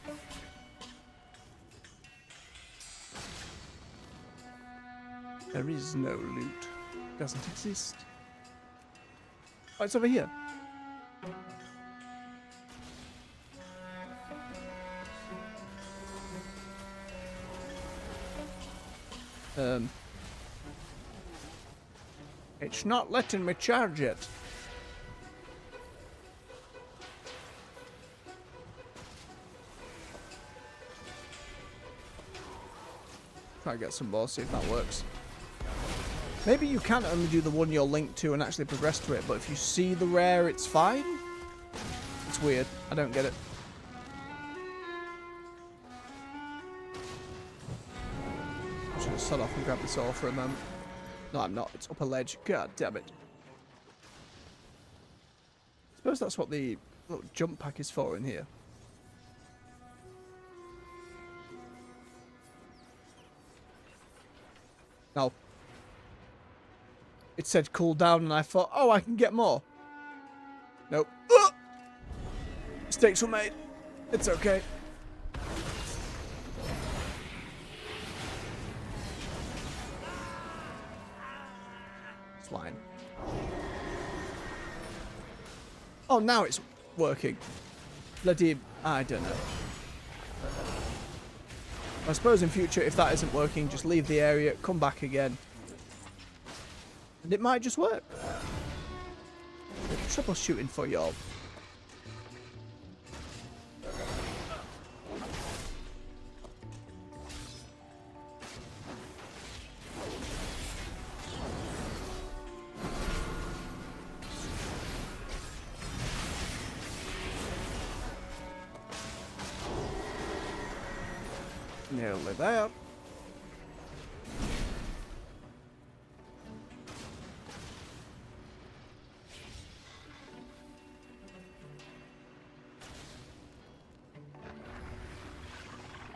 There is no loot. Doesn't exist. Oh, it's over here. It's not letting me charge it. Try to get some more, see if that works. Maybe you can only do the one you're linked to and actually progress to it, but if you see the rare, it's fine? It's weird. I don't get it. I should have set off and grabbed this all for a moment. No, I'm not. It's up a ledge. God damn it. I suppose that's what the little jump pack is for in here. Now, it said cool down and I thought, oh, I can get more. Nope. Mistakes were made. It's okay. Swine. Oh, now it's working. Bloody, I don't know. I suppose in future, if that isn't working, just leave the area, come back again. And it might just work. Troubleshooting for y'all. Nearly there.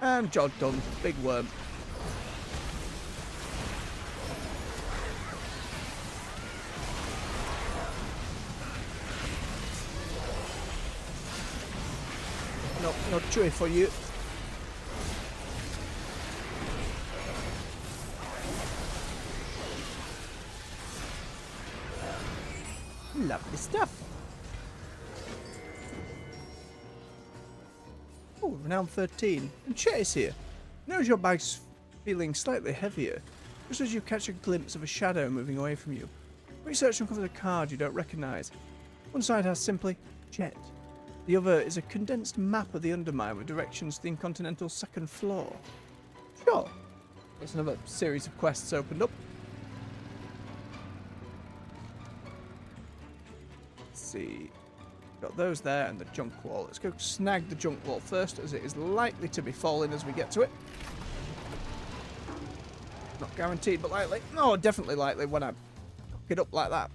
And job done. Big worm. No, not chewy for you. Lovely stuff. Oh, renown 13. And Chet is here. Notice your bag's feeling slightly heavier, just as you catch a glimpse of a shadow moving away from you. Research uncovers a card you don't recognise. One side has simply Chet. The other is a condensed map of the Undermine with directions to the Incontinental second floor. Sure. There's another series of quests opened up. Let's see. Got those there and the junk wall. Let's go snag the junk wall first, as it is likely to be falling as we get to it. Not guaranteed, but likely. No, definitely likely when I cook it up like that.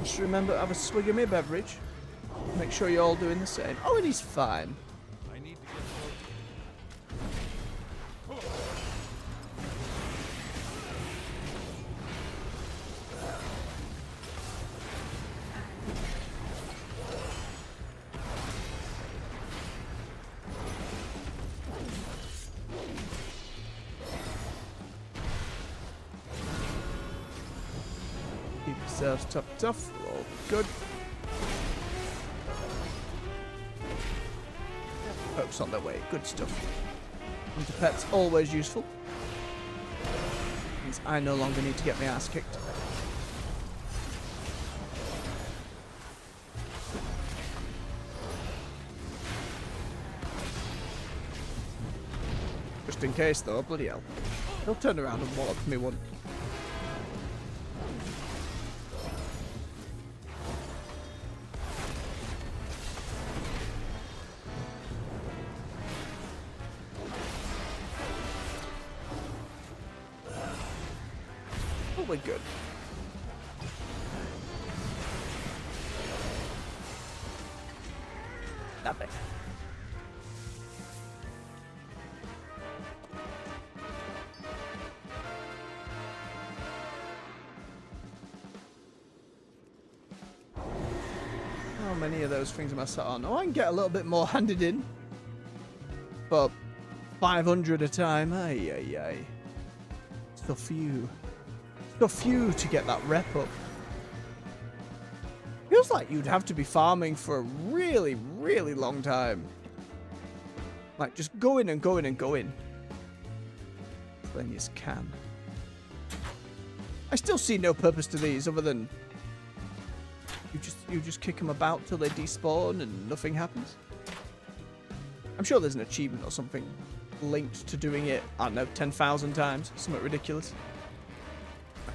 Just remember to have a swig of my beverage. Make sure you're all doing the same. Oh, and he's fine. I need to get Keep yourselves topped off. We're all good. Folks on their way. Good stuff. Hunter pets always useful. Means I no longer need to get my ass kicked. Just in case though, bloody hell. He'll turn around and wallop me one. We're good. Lovely. How many of those things am I sat on? Oh, I can get a little bit more handed in. But 500 a time. Ay, ay, ay. Still few. A few to get that rep up. Feels like you'd have to be farming for a really, really long time. Like just going and going and going. Then you can. I still see no purpose to these other than you just kick them about till they despawn and nothing happens. I'm sure there's an achievement or something linked to doing it, I don't know, 10,000 times. Something ridiculous.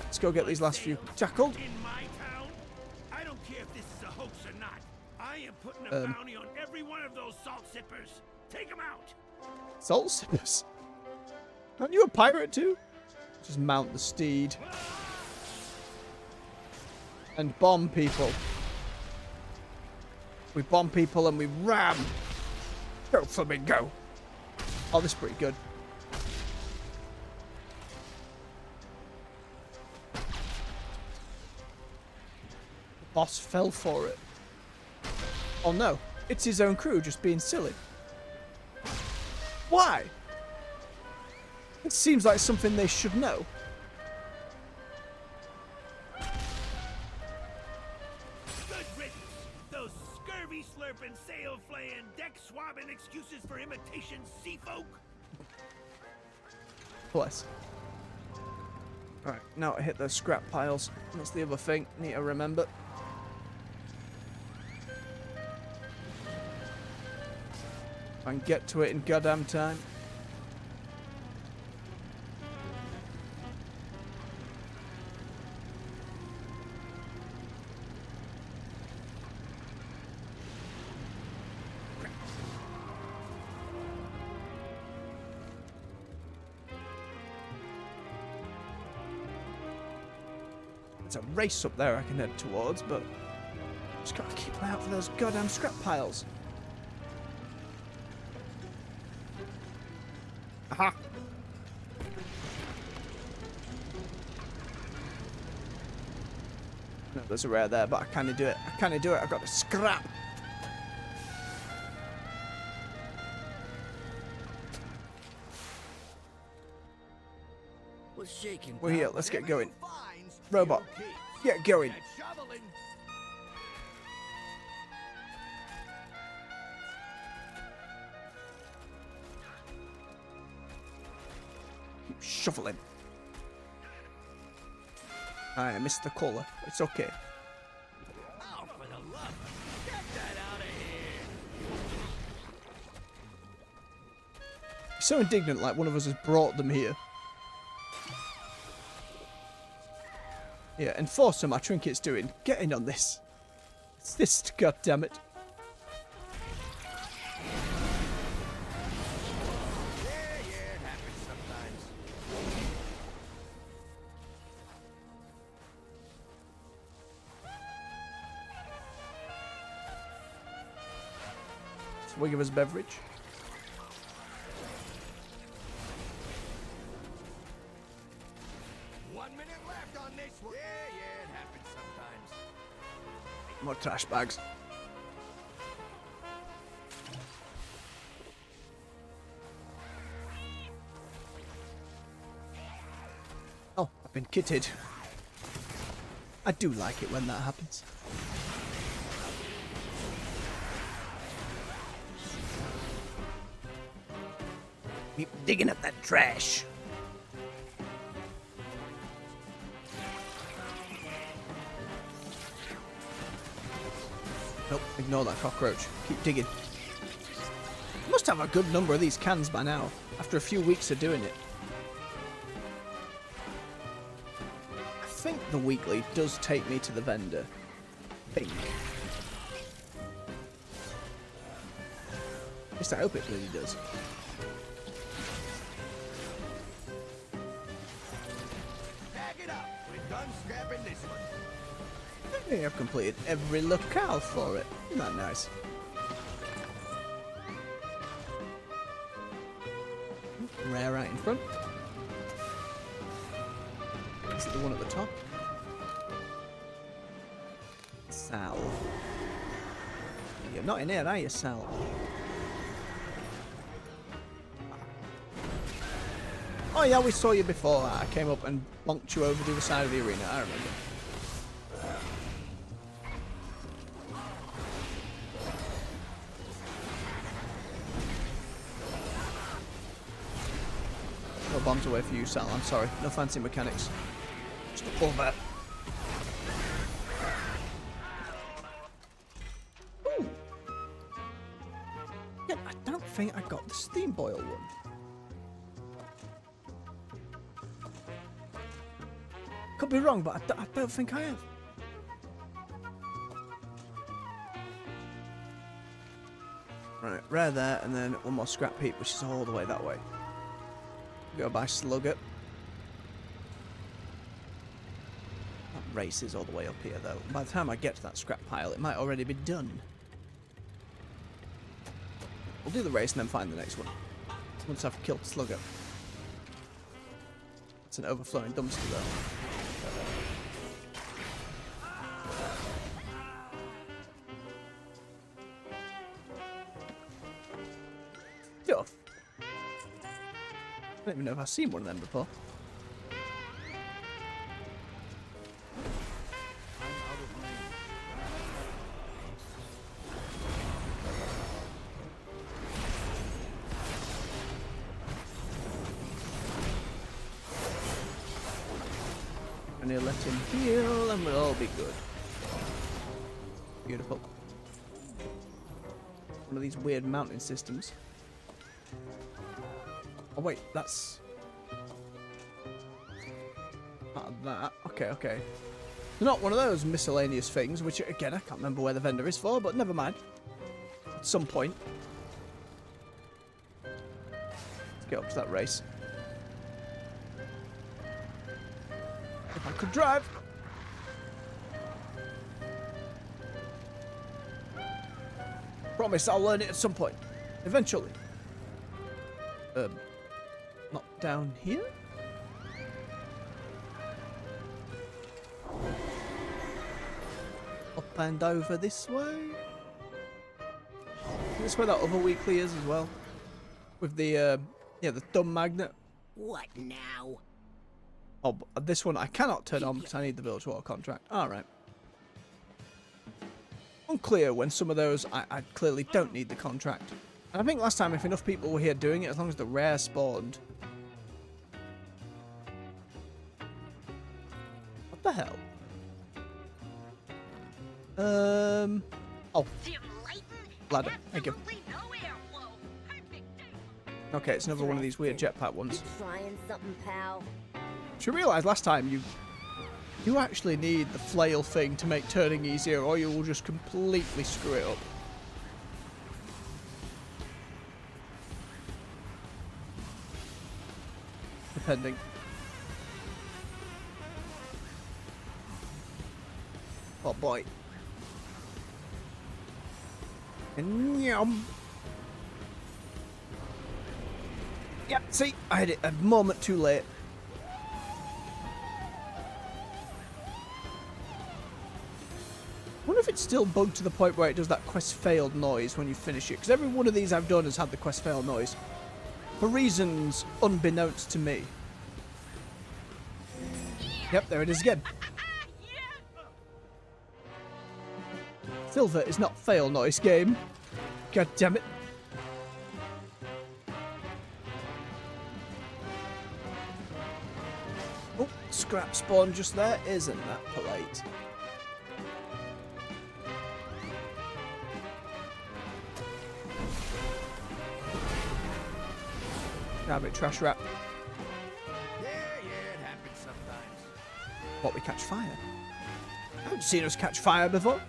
Let's go get these last few tackled. In my town, I don't care if this is a hoax or not. I am putting a bounty on every one of those salt sippers. Take them out. Salt sippers? Aren't you a pirate too? Just mount the steed. And bomb people. We bomb people and we ram. Go for me, go. Oh, this is pretty good. Boss fell for it. Oh no, it's his own crew just being silly. Why? It seems like something they should know. Good riddance. Those scurvy slurping, sail flaying, deck swabbing excuses for imitation sea folk. Bless. Alright, now I hit those scrap piles. That's the other thing. Need to remember. I can get to it in goddamn time. There's a race up there I can head towards, but just gotta keep an eye out for those goddamn scrap piles. Aha! No, there's a rare there, but I can't do it. I can't do it. I've got to scrap. What's shaking? We're pal? here. Let's get going. Finds Robot, your keys. get going. And shoveling. Keep shuffling. I missed the caller. It's okay. Oh, for the love of... Get that out of here. He's so indignant, like one of us has brought them here. Yeah, enforce what my trinket's doing. Get in on this. It's this, goddammit. Yeah, it happens sometimes. So we give us beverage. Yeah, it happens sometimes. More trash bags. Oh, I've been kitted. I do like it when that happens. Keep digging up that trash. Nope, ignore that cockroach. Keep digging. Must have a good number of these cans by now, after a few weeks of doing it. I think the weekly does take me to the vendor. I think. At least I hope it really does. Bag it up. We're done scrapping this one. I think I've completed every locale for it. Isn't that nice? Rare right in front. Is it the one at the top? Sal. You're not in here, are you, Sal? Oh yeah, we saw you before. I came up and bonked you over the other side of the arena. I remember. No bombs away for you, Sal. I'm sorry. No fancy mechanics. Just a pull back. Ooh. Yeah, I don't think I got the steam boil one. Could be wrong, but I don't think I have. Right, rare there, and then one more scrap heap, which is all the way that way. Go by Slugger. That race is all the way up here, though. By the time I get to that scrap pile, it might already be done. We'll do the race and then find the next one. Once I've killed Slugger. It's an overflowing dumpster, though. Stuff. I don't even know if I've seen one of them before. And he'll let him heal and we'll all be good. Beautiful. One of these weird mountain systems. Oh wait, that's part of that. Okay, okay. Not one of those miscellaneous things, which again I can't remember where the vendor is for, but never mind. At some point. Let's get up to that race. If I could drive. Promise I'll learn it at some point. Eventually. Not down here? Up and over this way? This where that other weekly is as well. With the, yeah, the thumb magnet. What now? Oh, but this one I cannot turn on because I need the village water contract. Alright. Unclear when some of those I clearly don't need the contract. And I think last time if enough people were here doing it, as long as the rare spawned. What the hell? Oh. Ladder. Thank you. Okay, it's another one of these weird jetpack ones. Trying something, pal? Should realize last time you actually need the flail thing to make turning easier, or you will just completely screw it up. Depending. Oh boy. Yum. Yep, see, I had it a moment too late. I wonder if it's still bugged to the point where it does that quest failed noise when you finish it. Because every one of these I've done has had the quest failed noise. For reasons unbeknownst to me. Yep, there it is again. Silver is not fail noise game. God damn it. Oh, scrap spawn just there. Isn't that polite? Grab it, trash wrap. Yeah, it happens sometimes. What, we catch fire? I haven't seen us catch fire before.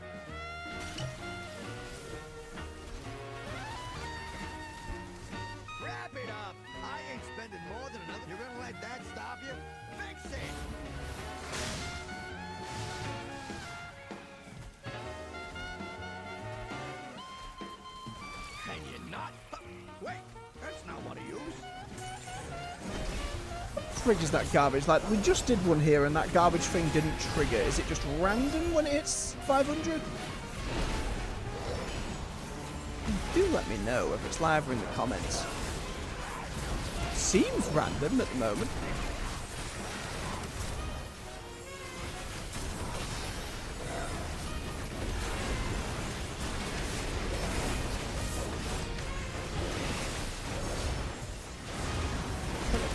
Wrap it up. I ain't spending more than another. You're gonna let that stop you? Fix it. Can you not? Wait, that's not what I use. Triggers that garbage. Like, we just did one here and that garbage thing didn't trigger. Is it just random when it hits 500? Do let me know if it's live or in the comments. Seems random at the moment.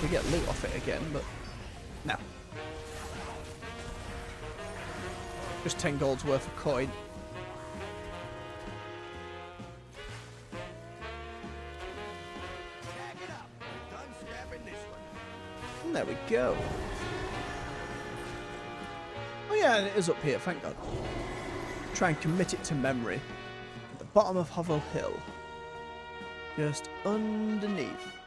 We get loot off it again, but no. Just 10 gold's worth of coin. Jack it up. We're done scrapping this one. And there we go. Oh yeah, and it is up here, thank God. Try and commit it to memory. At the bottom of Hovel Hill. Just underneath.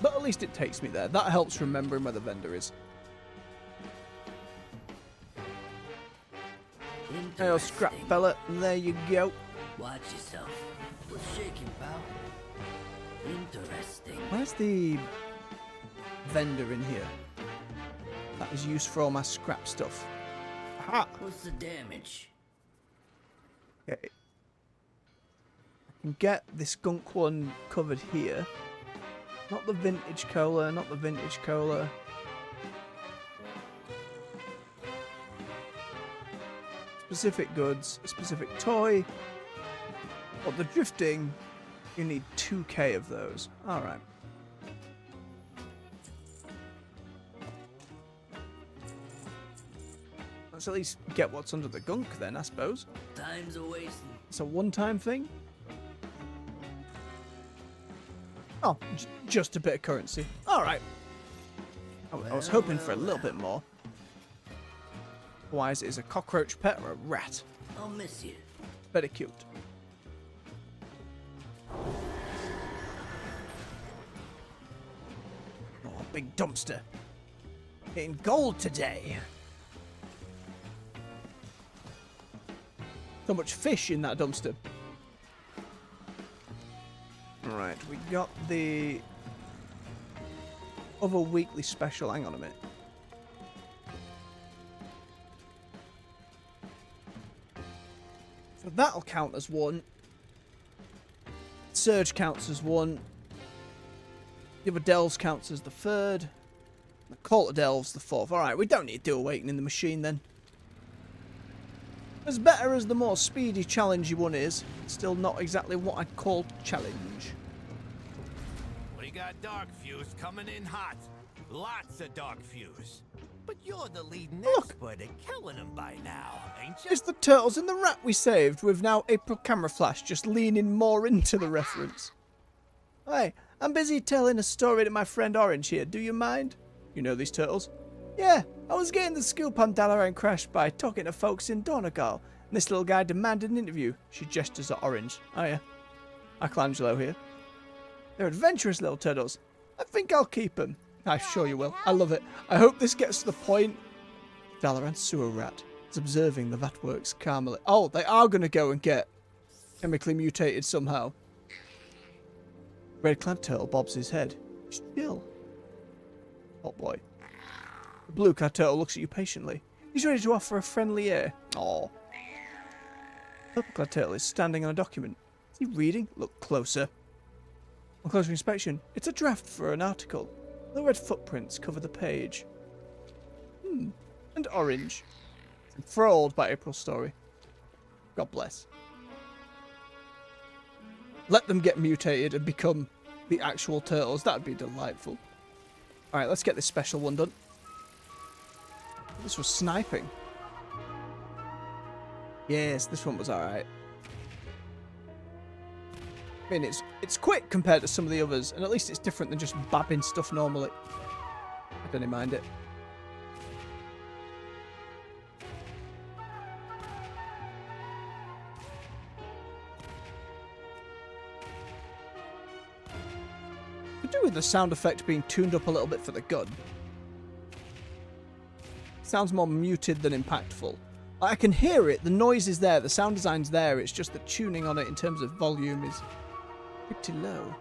But at least it takes me there. That helps remembering where the vendor is. Oh, scrap fella. There you go. Watch yourself. What's shaking, pal? Interesting. Where's the vendor in here? That is used for all my scrap stuff. Aha! What's the damage? Okay. I can get this gunk one covered here. Not the vintage cola, not the vintage cola. Specific goods, a specific toy. Or the drifting, you need 2k of those. Alright. Let's at least get what's under the gunk then, I suppose. Time's a wasting. It's a one-time thing. Oh, just a bit of currency. Alright. I was hoping for a little bit more. Otherwise, is a cockroach pet or a rat? I'll miss you. Very cute. Oh, big dumpster. Getting gold today. So much fish in that dumpster. Alright, we got the other weekly special. Hang on a minute. So that'll count as one. Surge counts as one. The other Delves counts as the third. The Cult of Delves the fourth. Alright, we don't need to do Awakening the Machine then. As better as the more speedy challengey one is, it's still not exactly what I'd call challenge. We got Dark Fuse coming in hot. Lots of Dark Fuse. But you're the leading expert at killing them by now, ain't you? It's the turtles and the rat we saved, with now April Camera Flash just leaning more into the reference. Hey, I'm busy telling a story to my friend Orange here. Do you mind? You know these turtles? Yeah, I was getting the scoop on Dalaran Crash by talking to folks in Donegal, and this little guy demanded an interview. She gestures at Orange. Oh yeah. Michelangelo here. They're adventurous little turtles. I think I'll keep them. I'm sure you will. I love it. I hope this gets to the point. Dalaran Sewer Rat is observing the Vatworks calmly. Oh, they are going to go and get chemically mutated somehow. Red clad turtle bobs his head. Chill. Oh boy. The blue clad turtle looks at you patiently. He's ready to offer a friendly ear. Oh. Purple clad turtle is standing on a document. Is he reading? Look closer. On closer inspection, it's a draft for an article. The red footprints cover the page. And Orange. Enthralled by April's story. God bless. Let them get mutated and become the actual turtles. That'd be delightful. Alright, let's get this special one done. This was sniping. Yes, this one was alright. I mean, it's quick compared to some of the others, and at least it's different than just babbing stuff normally. I don't mind it. Could do with the sound effect being tuned up a little bit for the gun. Sounds more muted than impactful. I can hear it, the noise is there, the sound design's there, it's just the tuning on it in terms of volume is pretty low.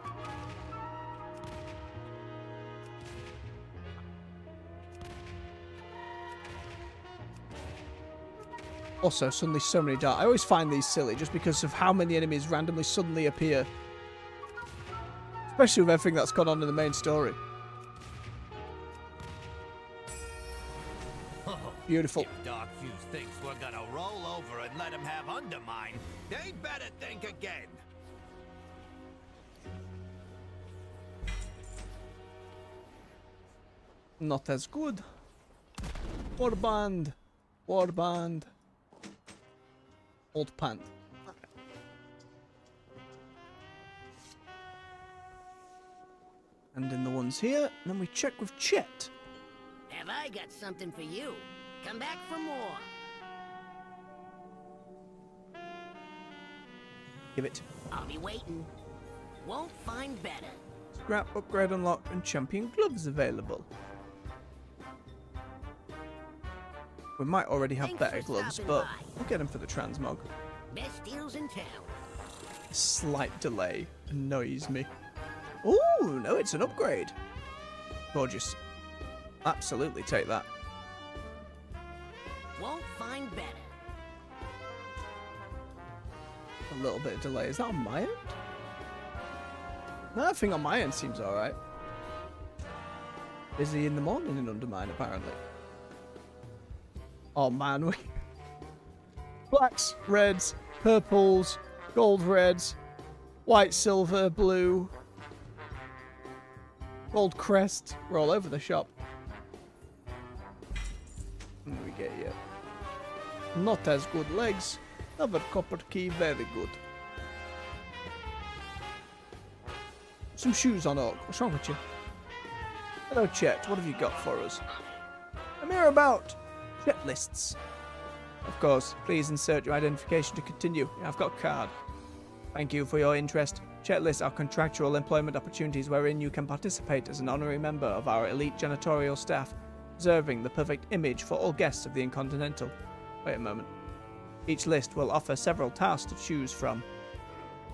Also, suddenly so many dark. I always find these silly just because of how many enemies randomly suddenly appear. Especially with everything that's gone on in the main story. Beautiful. If Dark Fuse thinks we're gonna roll over and let him have Undermine, they better think again. Not as good. Warband. Warband. Old pant. And in the ones here, and then we check with Chet. Have I got something for you? Come back for more. Give it. I'll be waiting. Won't find better. Scrap upgrade unlocked and champion gloves available. We might already have Thanks better for gloves, stopping but by. we'll get them for the transmog. Best deals in town. A slight delay annoys me. Ooh, no, it's an upgrade. Gorgeous. Absolutely take that. Won't find better. A little bit of delay. Is that on my end? No, I think on my end seems alright. Busy in the morning in Undermine, apparently. Oh man, we... Blacks, reds, purples, gold reds, white, silver, blue, gold crest. We're all over the shop. And we get you. Not as good legs. Another copper key, very good. Some shoes on Orc. What's wrong with you? Hello, Chet. What have you got for us? I'm here about Chet lists. Of course. Please insert your identification to continue. I've got a card. Thank you for your interest. Chet lists are contractual employment opportunities wherein you can participate as an honorary member of our elite janitorial staff, preserving the perfect image for all guests of the Incontinental. Wait a moment. Each list will offer several tasks to choose from,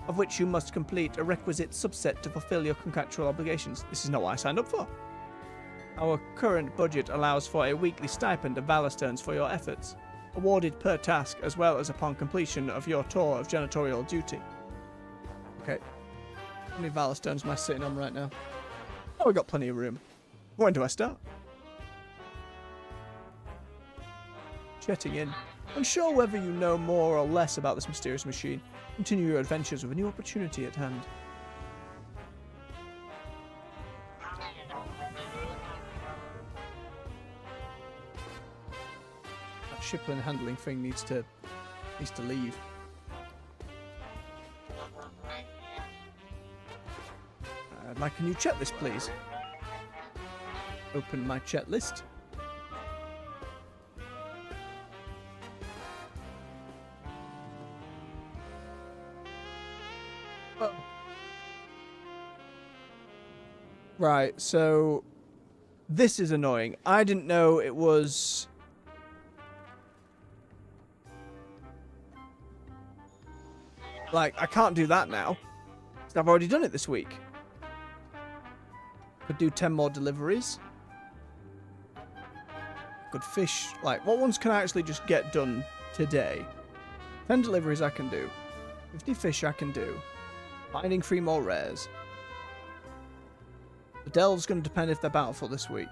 of which you must complete a requisite subset to fulfill your contractual obligations. This is not what I signed up for. Our current budget allows for a weekly stipend of valor stones for your efforts, awarded per task as well as upon completion of your tour of janitorial duty. Okay. How many valor stones am I sitting on right now? Oh, we got plenty of room. When do I start? Jetting in. Unsure whether you know more or less about this mysterious machine, continue your adventures with a new opportunity at hand. That shipment handling thing needs to leave. I'd like a new checklist, please. Open my checklist. Oh. Right, so this is annoying. I didn't know it was... Like, I can't do that now. I've already done it this week. Could do 10 more deliveries. Could fish. Like, what ones can I actually just get done today? 10 deliveries I can do. 50 fish I can do. Finding 3 more rares. The delve's going to depend if they're bountiful this week.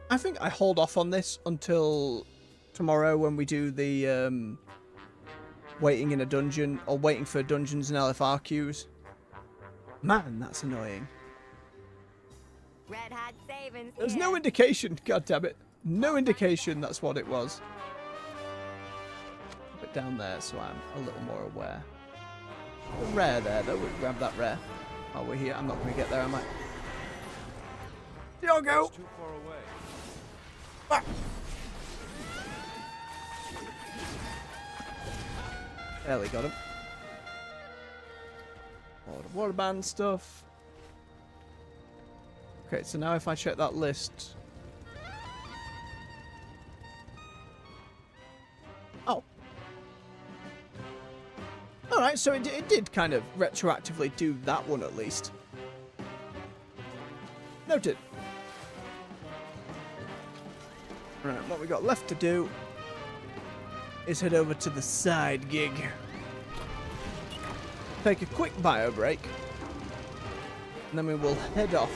I think I hold off on this until tomorrow when we do the waiting in a dungeon or waiting for dungeons and LFR queues. Man, that's annoying. Red hot savings. There's here. no indication, god damn it. No indication that's what it was. Put it down there so I'm a little more aware. The rare there though, we'll grab that rare. Oh, we're here. I'm not going to get there, am I? Diogo! It's too far away. Ah. Barely got him. All the water band stuff. Okay, so now if I check that list. Oh. Alright, so it did kind of retroactively do that one at least. Noted. Right, what we got left to do is head over to the side gig. Take a quick bio break. And then we will head off.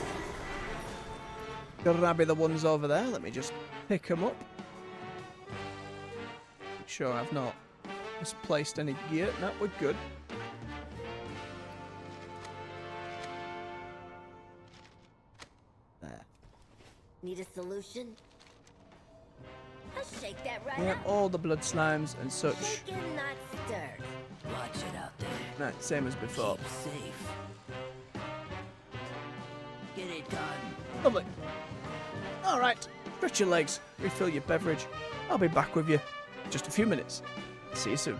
Grab the ones over there. Let me just pick them up. Make sure I've not misplaced any gear. No, we're good. There. Need a solution? I'll shake that right Yeah, up. all the blood slimes and such. Shaken, not stirred. Watch it out there. Right, same as before. Keep safe. Get it done. Lovely. Alright, stretch your legs, refill your beverage. I'll be back with you in just a few minutes. See you soon.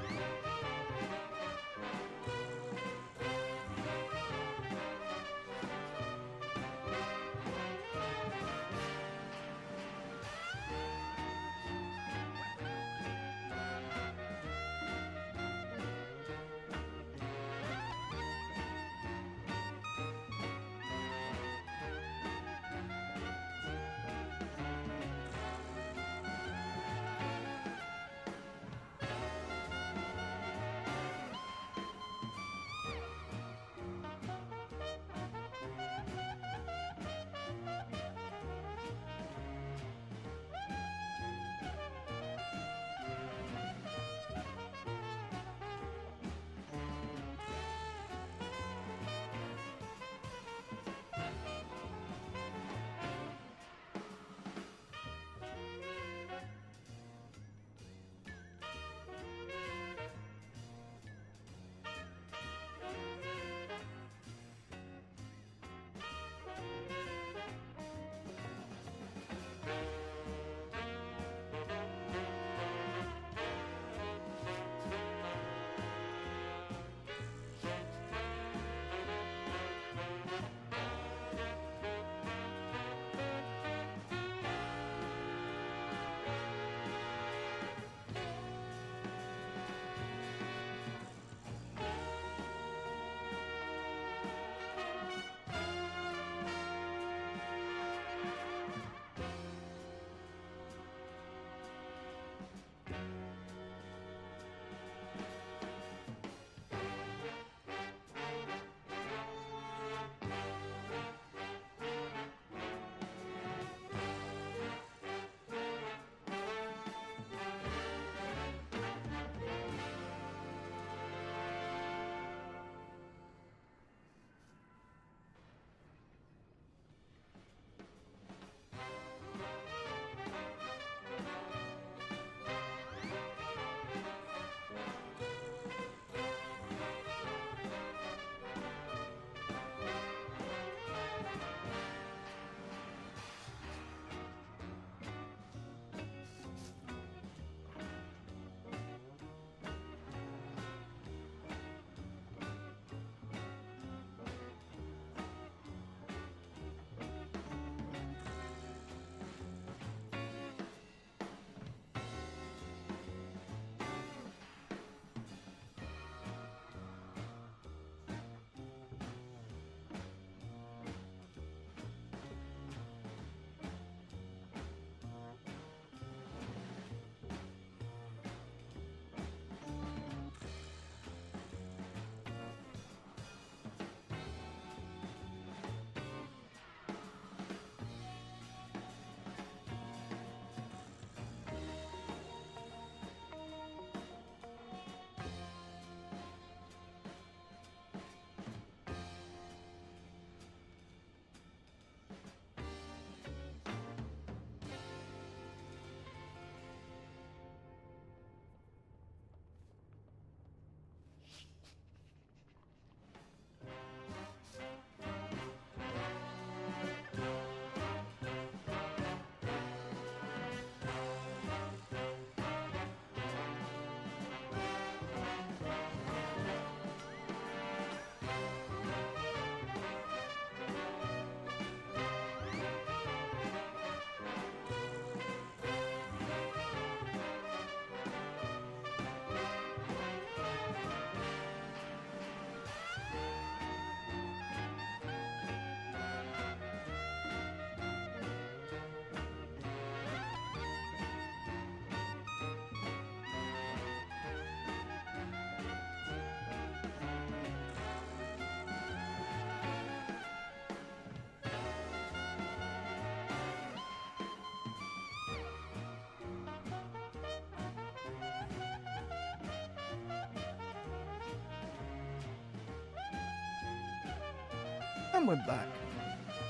And we're back.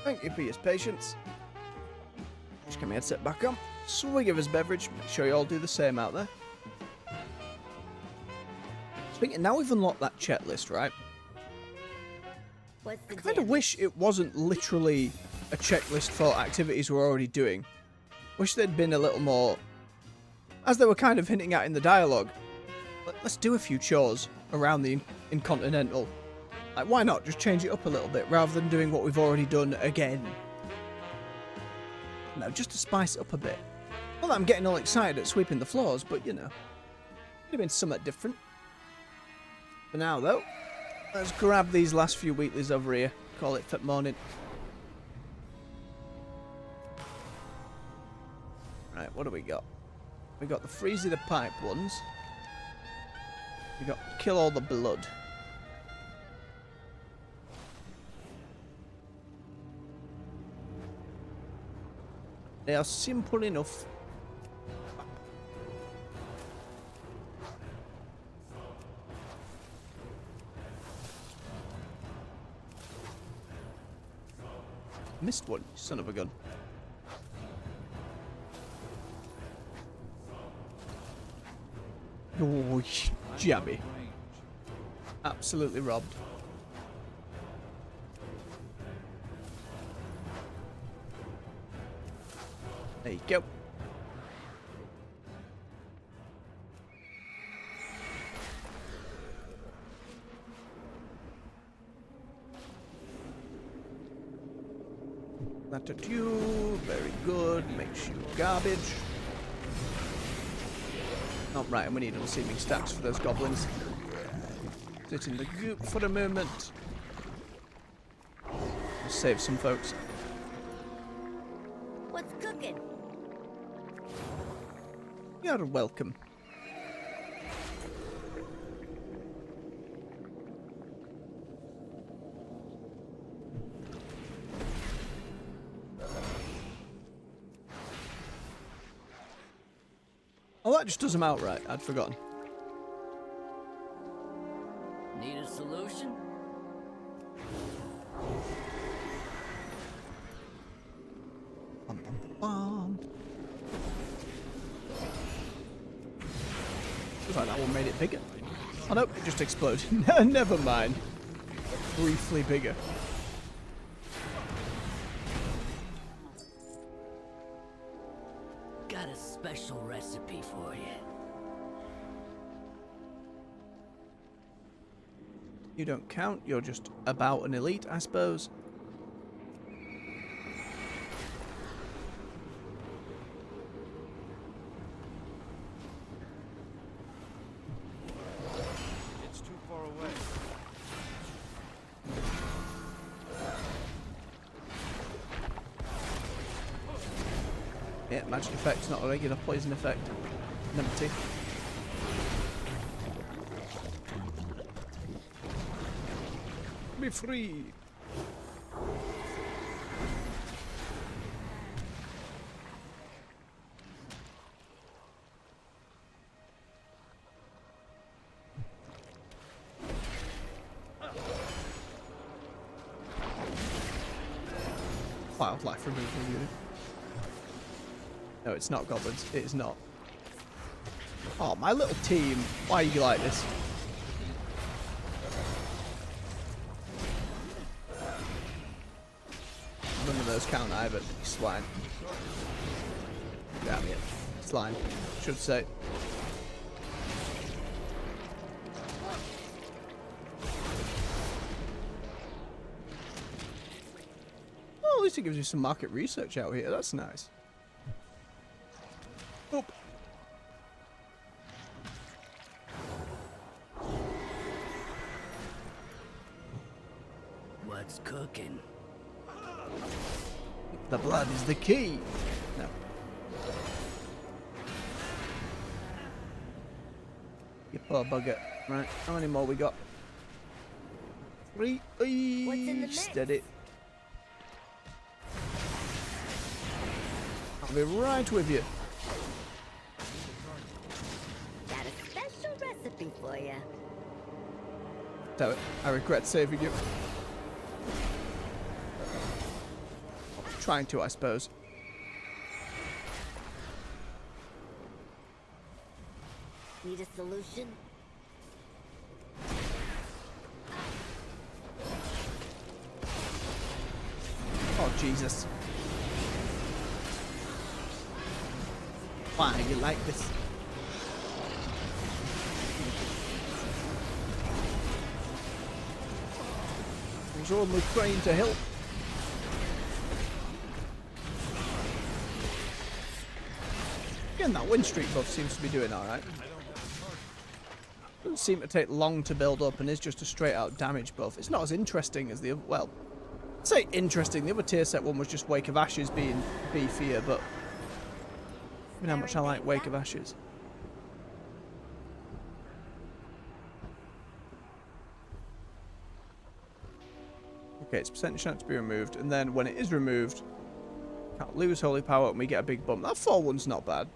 Thank you for your patience. Just get my headset back on. Swig of his beverage. Make sure you all do the same out there. Speaking, now we've unlocked that checklist, right? What's the I kind of wish it wasn't literally a checklist for activities we're already doing. Wish there'd been a little more, as they were kind of hinting at in the dialogue. Let's do a few chores around the Incontinental. Like, why not just change it up a little bit rather than doing what we've already done again? No, just to spice it up a bit. Not that I'm getting all excited at sweeping the floors, but you know, could have been somewhat different. For now, though, let's grab these last few weeklies over here. Call it fit morning. Right, what do we got? We got the freeze of the pipe ones. We got kill all the blood. They are simple enough. Missed one, son of a gun. Oh, jabby. Absolutely robbed. There you go. That at you. Very good. Makes you garbage. Oh, right, and we need unseeming stacks for those goblins. Sit in the goop for a moment. Save some folks. What's cooking? You're welcome. Oh, that just does them outright. I'd forgotten. Need a solution? Bum, bum, bum. Looks like that one made it bigger. Oh no, it just exploded. Never mind. Briefly bigger. Got a special recipe for you. You don't count. You're just about an elite, I suppose. It's too far away. Yeah, magic effect, not a regular poison effect. Numpty. Be free. Wildlife removal unit. No, it's not goblins. It is not. Oh, my little team. Why are you like this? None of those count either. You swine. Damn it. Slime. Should say. Oh, at least it gives you some market research out here. That's nice. Oh. What's cooking? The blood is the key. No. You poor bugger. Right, how many more we got? 3. What's in the mix? Steady. I'll be right with you. Got a special recipe for you. Damn it, I regret saving you. Trying to, I suppose. Need a solution? Oh, Jesus. Why you like this? He's only trying to help. Again, that win streak buff seems to be doing alright. Doesn't seem to take long to build up and is just a straight out damage buff. It's not as interesting as the other, well, I'd say interesting. The other tier set one was just Wake of Ashes being beefier, but you know how much I like Wake of Ashes. Okay, it's percentage chance to be removed, and then when it is removed, can't lose holy power and we get a big bump. That 4-1's not bad.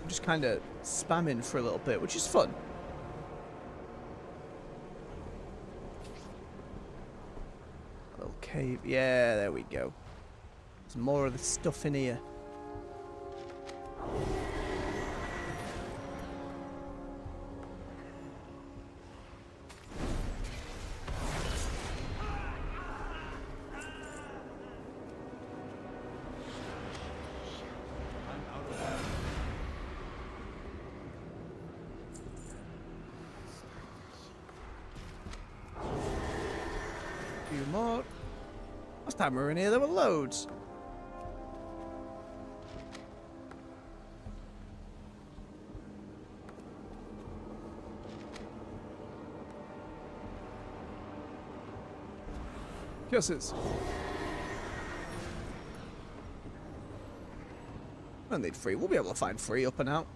I'm just kind of spamming for a little bit, which is fun. A little cave. Yeah, there we go. There's more of the stuff in here. Few more. Last time we were in here, there were loads. Kisses. I don't need free. We'll be able to find free up and out.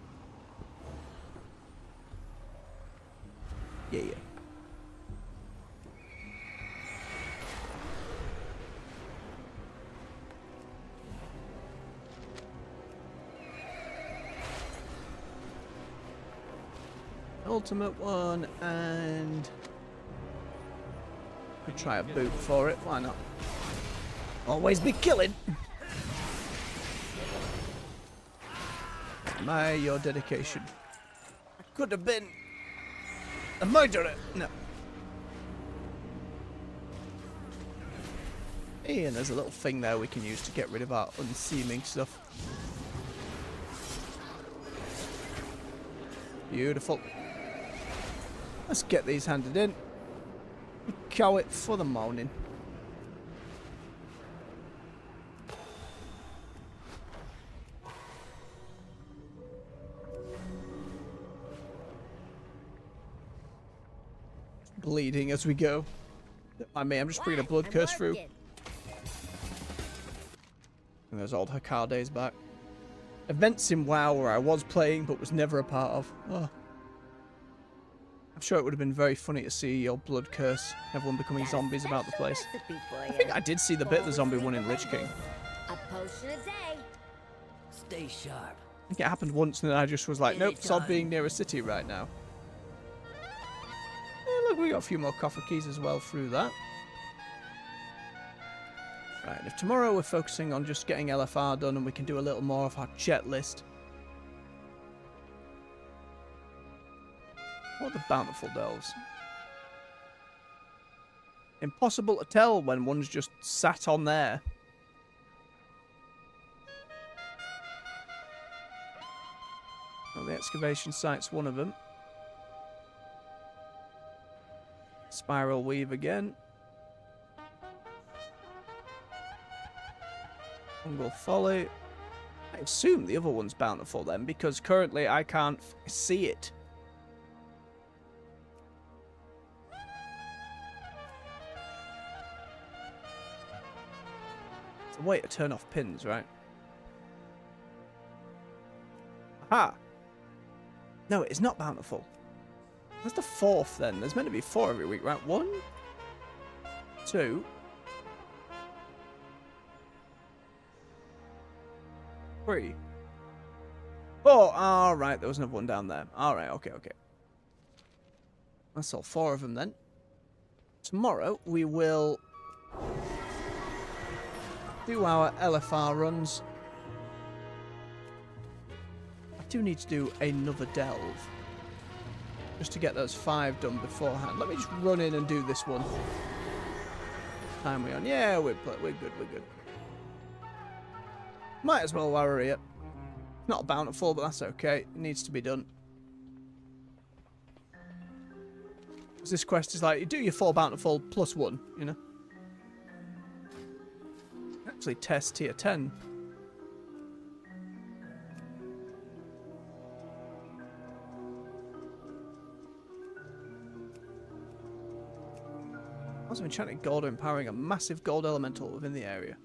Yeah, yeah. Ultimate one, and could try a boot for it. Why not? Always be killing. My, your dedication. I could have been a murderer. No. Hey, and there's a little thing there we can use to get rid of our unseeming stuff. Beautiful. Let's get these handed in. Cow it for the morning. Bleeding as we go. I mean, I'm just bringing a blood curse through. And there's old Hakar days back. Events in WoW where I was playing but was never a part of. Oh. I'm sure it would have been very funny to see your blood curse, everyone becoming zombies about the place. I think I did see the bit the zombie one in Lich King. A potion a day. Stay sharp. I think it happened once and then I just was like, nope, sod being near a city right now. Look, we got a few more coffer keys as well through that. Right, and if tomorrow we're focusing on just getting LFR done and we can do a little more of our checklist. What are the bountiful delves? Impossible to tell when one's just sat on there. Well, the excavation site's one of them. Spiral weave again. Fungal folly. I assume the other one's bountiful then, because currently I can't see it. It's a way to turn off pins, right? Aha! No, it is not bountiful. Where's the fourth then? There's meant to be 4 every week, right? 1, 2, 3. Oh, alright, there was another one down there. Alright, okay, okay. That's all 4 of them then. Tomorrow we will do our LFR runs. I do need to do another delve. Just to get those 5 done beforehand. Let me just run in and do this one. Time we on? Yeah, we're good, we're good. Might as well while we're here. Not bountiful, but that's okay. It needs to be done. This quest is like, you do your 4 bountiful plus 1, you know? Actually test tier 10. Also enchanted gold empowering a massive gold elemental within the area.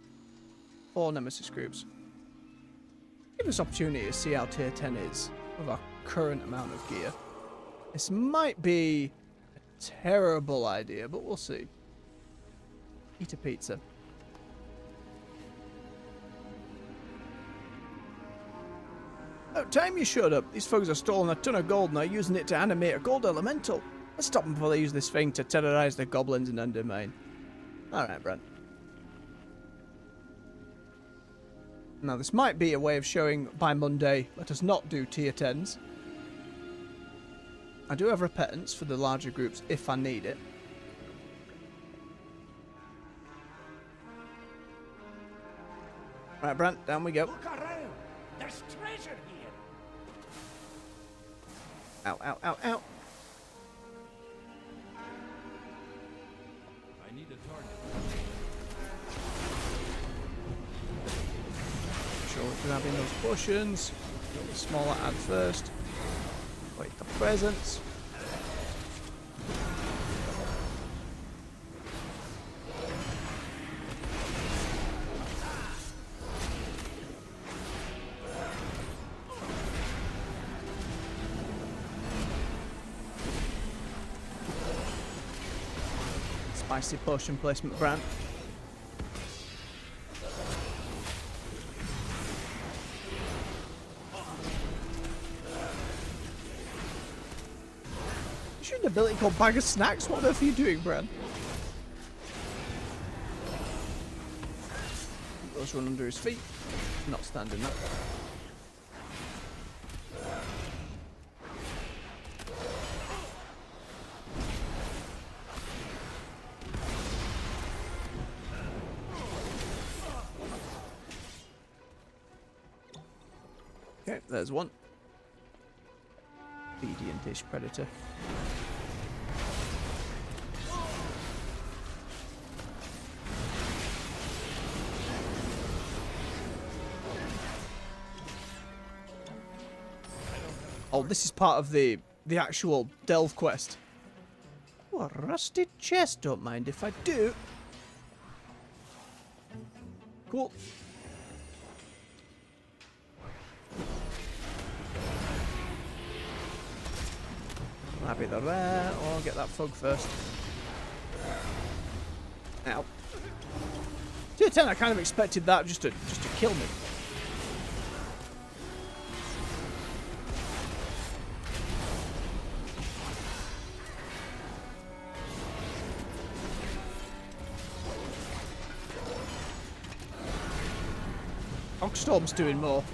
4 nemesis groups. Give us opportunity to see how tier 10 is with our current amount of gear. This might be a terrible idea, but we'll see. Eat a pizza. About time you showed up. These folks are stolen a ton of gold and are using it to animate a gold elemental. Let's stop them before they use this thing to terrorize the goblins in Undermine. Alright, Brent. Now, this might be a way of showing by Monday, let us not do tier 10s. I do have repentance for the larger groups if I need it. Right, Brent, down we go. Look around. There's treasure here. Ow, ow, ow, ow. I need a target. Sure, we're grabbing those potions. Get the smaller ad first. Wait, the presents. Spicy potion placement, Brand. You should have an ability called Bag of Snacks. What on earth are you doing, Brand? Those run under his feet. Not standing up. Okay, there's one. Obedient-ish predator. Oh, this is part of the actual delve quest. Oh, a rusted chest. Don't mind if I do. Cool. Happy they're there. Oh, get that fog first. Ow. Tier 10, I kind of expected that just to kill me. Ogstorm's doing more.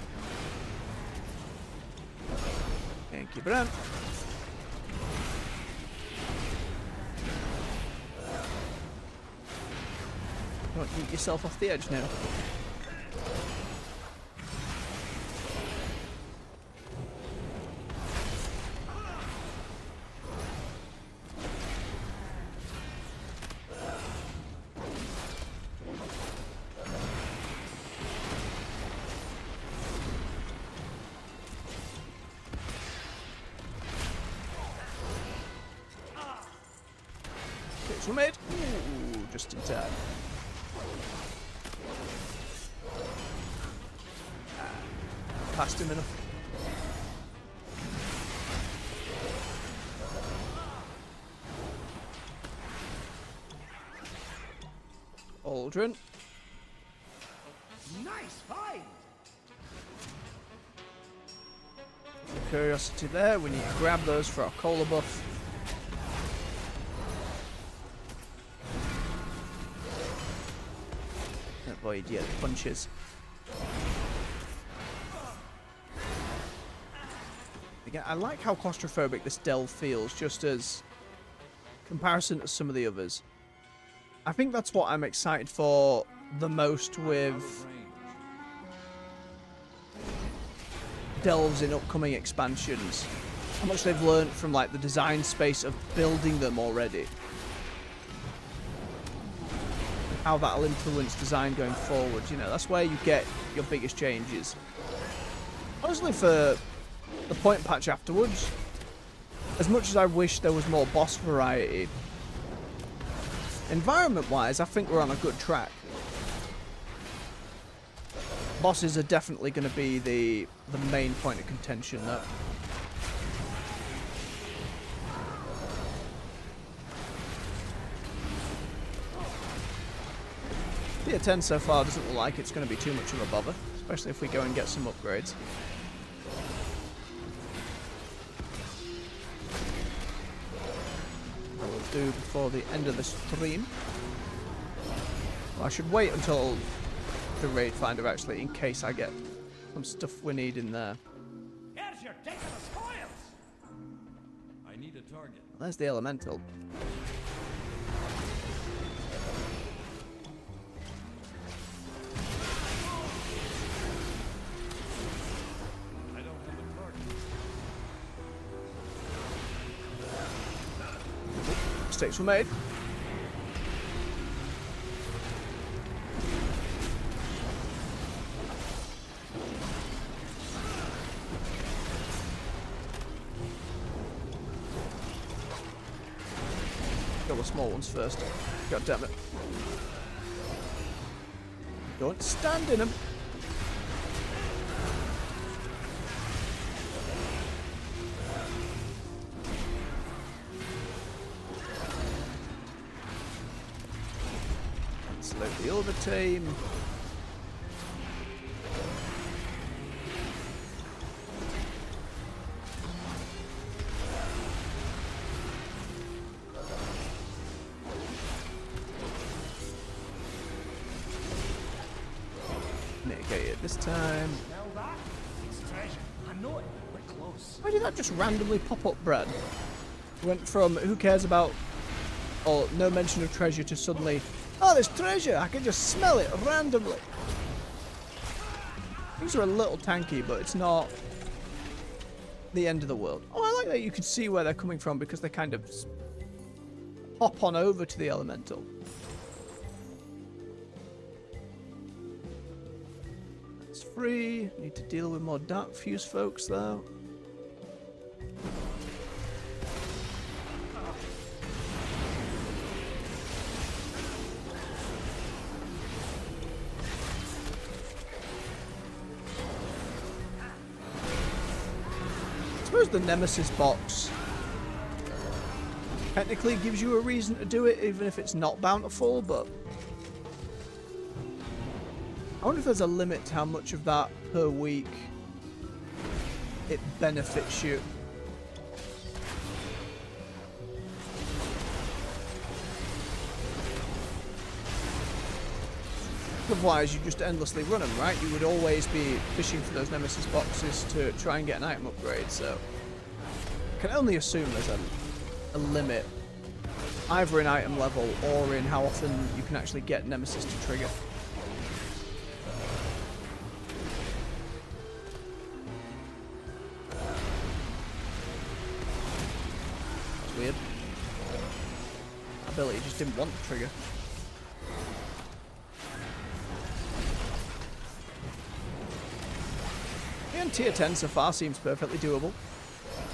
Thank you, Bram. Don't eat yourself off the edge now. Hits were made. Ooh, just in time. Past him enough. Aldrin. Nice find. Curiosity there. We need to grab those for our cola buff. avoid your punches. Again, I like how claustrophobic this delve feels, just as comparison to some of the others. I think that's what I'm excited for the most with delves in upcoming expansions. How much they've learned from like the design space of building them already. How that'll influence design going forward. You know, that's where you get your biggest changes. Honestly, for the point patch afterwards, as much as I wish there was more boss variety, environment-wise, I think we're on a good track. Bosses are definitely going to be the main point of contention, though. Tier 10 so far doesn't look like it's going to be too much of a bother, especially if we go and get some upgrades. I will do before the end of the stream. Well, I should wait until the raid finder actually, in case I get some stuff we need in there. Here's your take of the spoils! I need a target. Well, there's the elemental. I don't have a target. Mistakes were made. Kill the small ones first. God damn it. Don't stand in them. Slow the other team. Mitigate it this time. Smell that? It's treasure. I know it. We're close. Why did that just randomly pop up, Brad? Went from who cares about or no mention of treasure to suddenly, oh, there's treasure! I can just smell it randomly. These are a little tanky, but it's not the end of the world. Oh, I like that you can see where they're coming from because they kind of hop on over to the elemental. It's free. Need to deal with more dark fuse folks, though. I suppose the Nemesis box technically gives you a reason to do it, even if it's not bountiful, but I wonder if there's a limit to how much of that per week it benefits you. Otherwise, you just endlessly run them, right? You would always be fishing for those Nemesis boxes to try and get an item upgrade, so I can only assume there's a limit, either in item level or in how often you can actually get Nemesis to trigger. That's weird. Ability just didn't want the trigger. And tier 10 so far seems perfectly doable.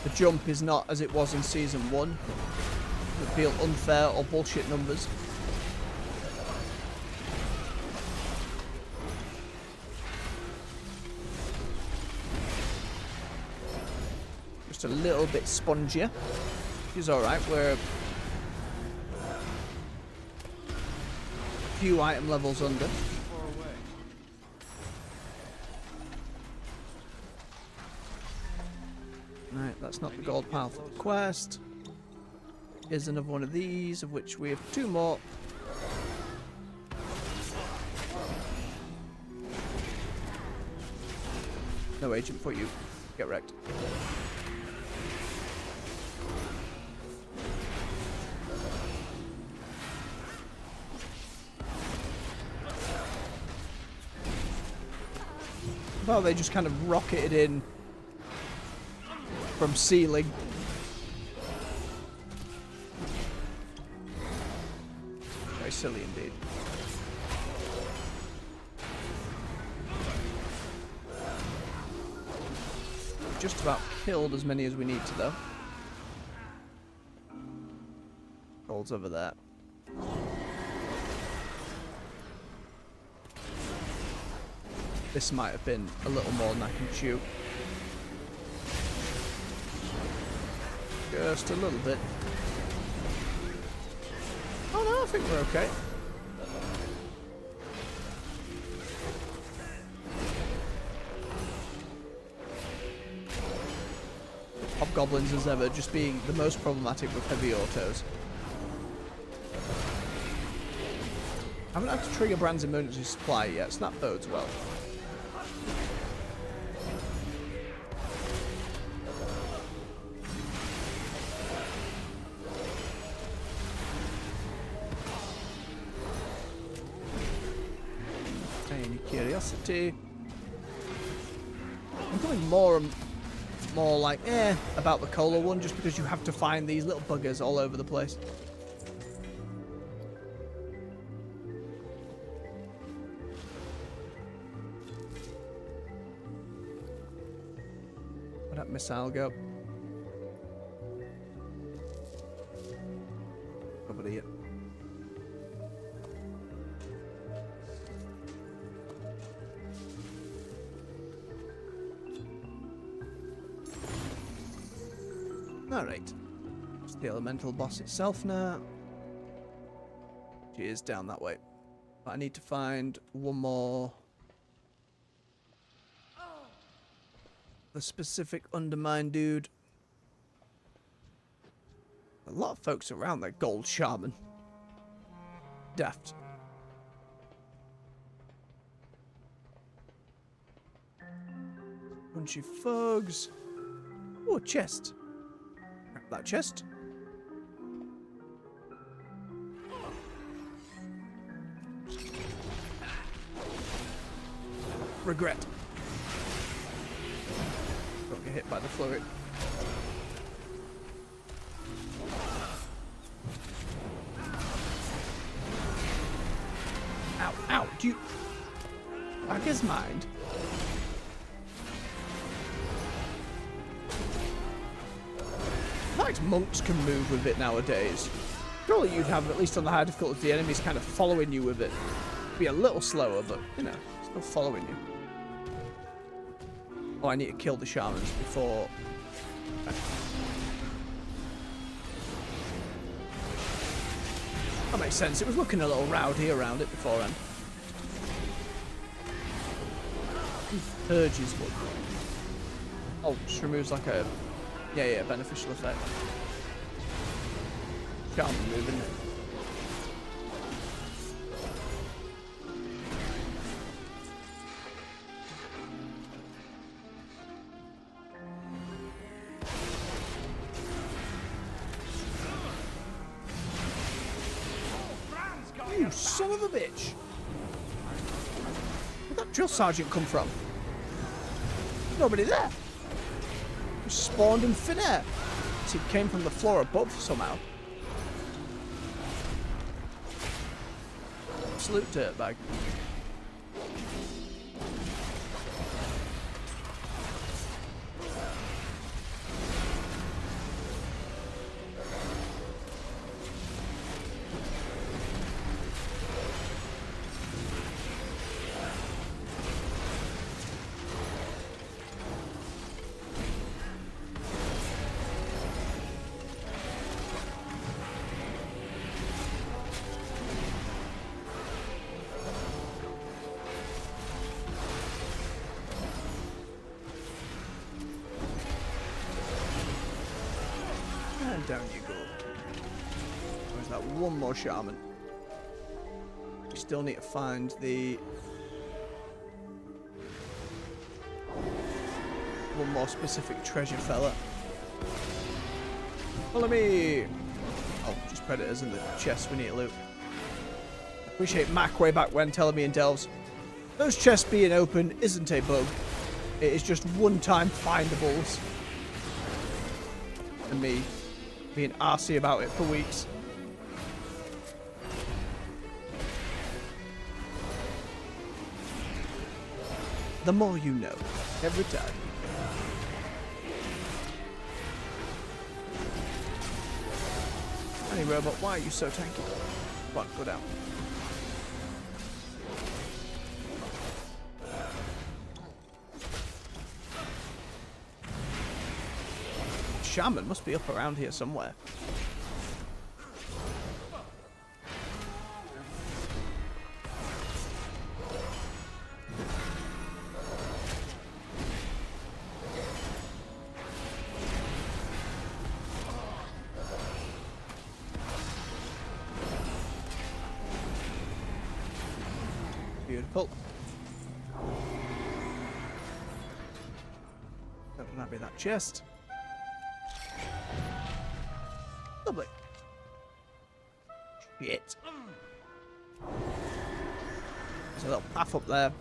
The jump is not as it was in Season 1. It would feel unfair or bullshit numbers. Just a little bit spongier, which is alright. We're a few item levels under. Right, that's not the gold pile for the quest. Here's another one of these, of which we have 2 more. No agent for you. Get wrecked. Well, they just kind of rocketed in from ceiling. Very silly indeed. Just about killed as many as we need to, though. Gold's over there. This might have been a little more than I can chew. Just a little bit. Oh no, I think we're okay. Hobgoblins as ever, just being the most problematic with heavy autos. I haven't had to trigger Brand's emergency supply yet, so that bodes well. Any curiosity? I'm becoming more and more like, about the cola one, just because you have to find these little buggers all over the place. Where'd that missile go? Over here. Alright. It's the elemental boss itself now. She is down that way. But I need to find one more. The specific Undermine dude. A lot of folks around that gold shaman. Daft. Punchy thugs. Oh, a chest. Grab that chest. Regret. Don't get hit by the flurry. Ow, ow, do you... Back his mind. Like monks can move with it nowadays. Surely you'd have, at least on the high difficulty, the enemies kind of following you with it. Be a little slower, but, you know, still following you. Oh, I need to kill the shamans before... That makes sense. It was looking a little rowdy around it beforehand. Purges one. Oh, just removes like a... Yeah, beneficial effect. Shaman move, isn't it? You son of a bitch! Where'd that drill sergeant come from? Nobody there. Just spawned in thin air. So he came from the floor above somehow. Absolute dirtbag. And down you go. There's that one more shaman. We still need to find the... one more specific treasure fella. Follow me! Oh, just predators in the chests we need to loot. Appreciate Mac way back when telling me in Delves, those chests being open isn't a bug. It is just one-time findables. And me being arsey about it for weeks. The more you know, every time. Hey robot, why are you so tanky? Come on, go down. Shaman must be up around here somewhere. Beautiful. Don't that be that chest. Lovely. Shit. There's a little path up there.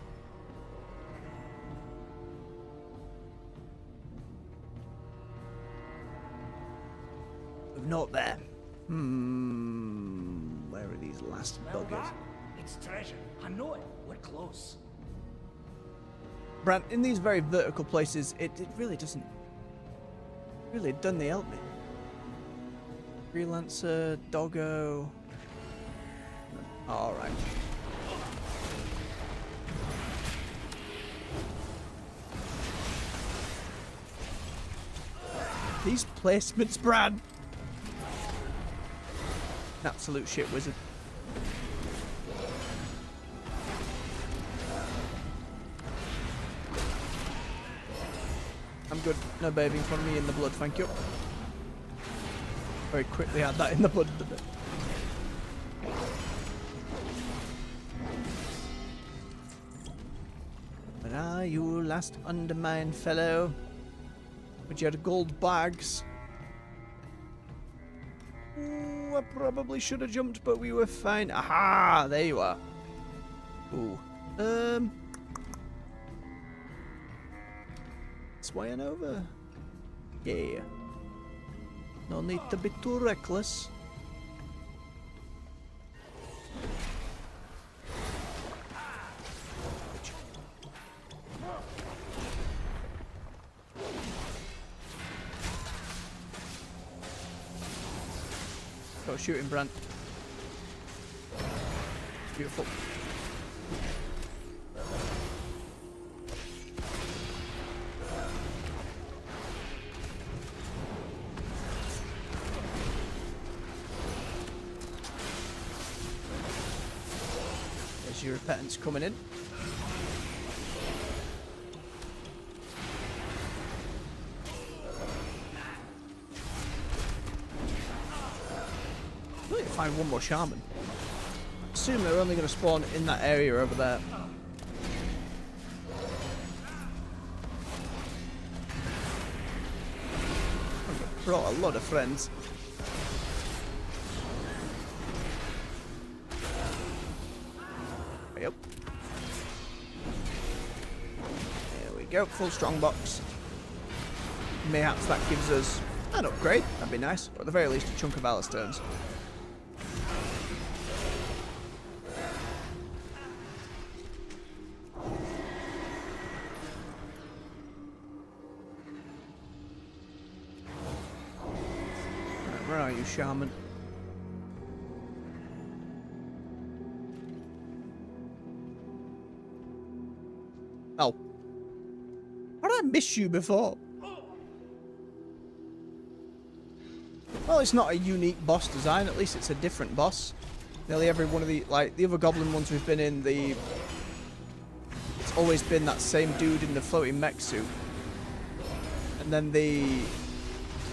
Not there. Where are these last Smell buggers? that? It's treasure. I know it. We're close. Brant, in these very vertical places, it really doesn't really done the help me. Freelancer, doggo. Alright. These placements, Brad. Absolute shit wizard. I'm good. No bathing from me in the blood, thank you. Very quickly had that in the blood, didn't it? Where are you, last Undermine fellow? But you had gold bags. Ooh, I probably should have jumped, but we were fine. Aha! There you are. Ooh. Swaying over. Yeah. No need to be too reckless. Go shooting, Brant. Beautiful. There's your repentance coming in. I need to find one more shaman. I assume they're only going to spawn in that area over there. I've brought a lot of friends. Yep. There we go, full strongbox. Mayhaps that gives us an upgrade, that'd be nice. Or at the very least a chunk of Alistair's. Where are you, shaman? Oh. How did I miss you before? Well, it's not a unique boss design, at least it's a different boss. Nearly every one of the, like, the other goblin ones we've been in, it's always been that same dude in the floating mech suit. And then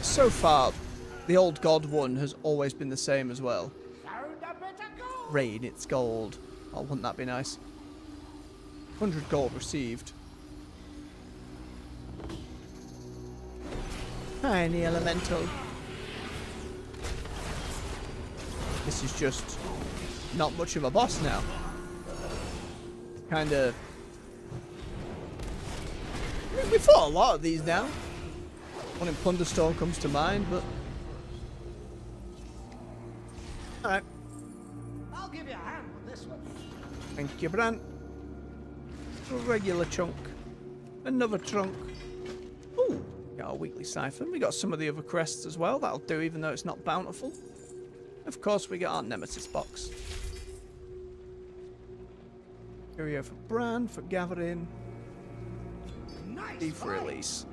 so far, the old god one has always been the same as well. Rain, it's gold. Oh, wouldn't that be nice? 100 gold received. tiny elemental. This is just not much of a boss now. Kind of. We fought a lot of these now. One in Plunderstorm comes to mind, but. Alright. I'll give you a hand with this one. Thank you, Brant. A regular chunk. Another trunk. Ooh, got our weekly siphon. We got some of the other crests as well. That'll do, even though it's not bountiful. Of course, we got our Nemesis box. Curio for Bran, for gathering. Nice. D for fight. release.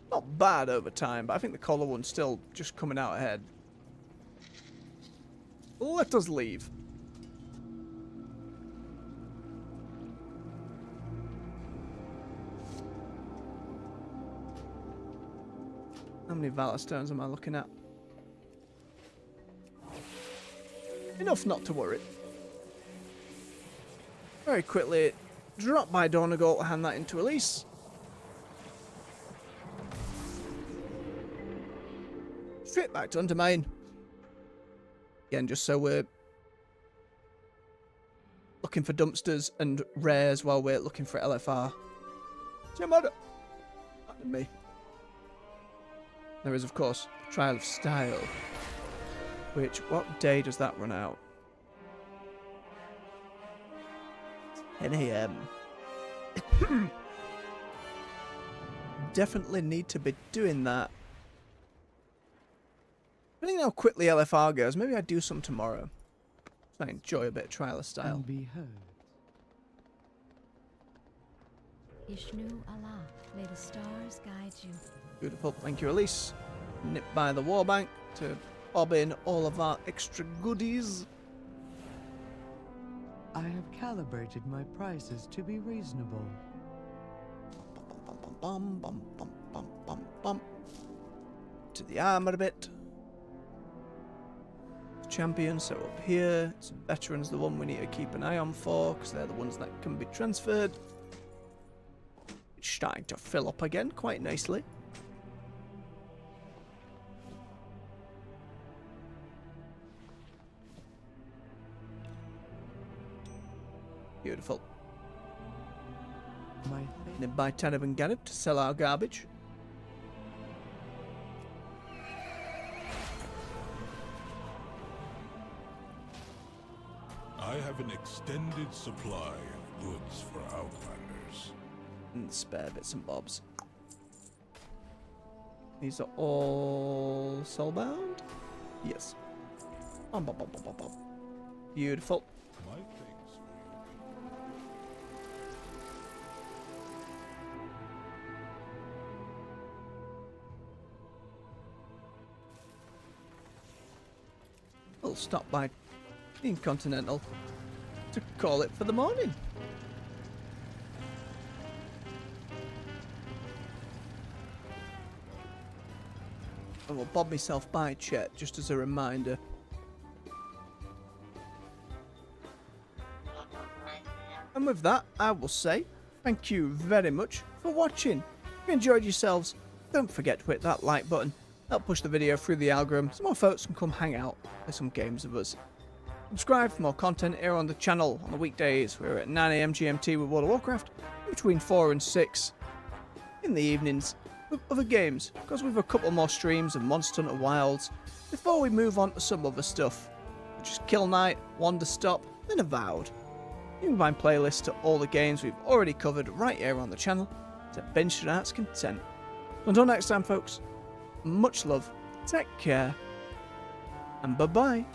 Not bad over time, but I think the collar one's still just coming out ahead. Let us leave. How many Valor Stones am I looking at? Enough not to worry. Very quickly, drop by Dornagal to hand that into release. Straight back to Undermine. Again, just so we're looking for dumpsters and rares while we're looking for LFR. Jamada! Pardon me. There is, of course, Trial of Style. Which, what day does that run out? 10 AM. Definitely need to be doing that. Depending on how quickly LFR goes, maybe I do some tomorrow. So I enjoy a bit of Trial of Style. And be heard. Ishnu Allah, may the stars guide you. Beautiful, thank you, Elise. Nip by the Warbank to bob in all of our extra goodies. I have calibrated my prices to be reasonable. Bum, bum, bum, bum, bum, bum. To the armor a bit. Champions, so up here. Some veterans, the one we need to keep an eye on for, because they're the ones that can be transferred. It's starting to fill up again quite nicely. Beautiful. My Then buy Tanib and Ganib to sell our garbage. I have an extended supply of goods for Outlanders. And spare bits and bobs. These are all soulbound? Yes. Bum, bum, bum, bum, bum, bum. Beautiful. My thanks for you. We'll stop by the Continental to call it for the morning. I will bob myself by Chet just as a reminder. And with that, I will say thank you very much for watching. If you enjoyed yourselves, don't forget to hit that like button. Help push the video through the algorithm so more folks can come hang out, play some games with us. Subscribe for more content here on the channel on the weekdays. We're at 9 AM GMT with World of Warcraft, between 4 and 6 in the evenings with other games, because we've a couple more streams of Monster Hunter Wilds before we move on to some other stuff, which is Kill Knight, Wander Stop, and Avowed. You can find playlists to all the games we've already covered right here on the channel to bench your heart's content. Until next time, folks, much love, take care, and bye-bye.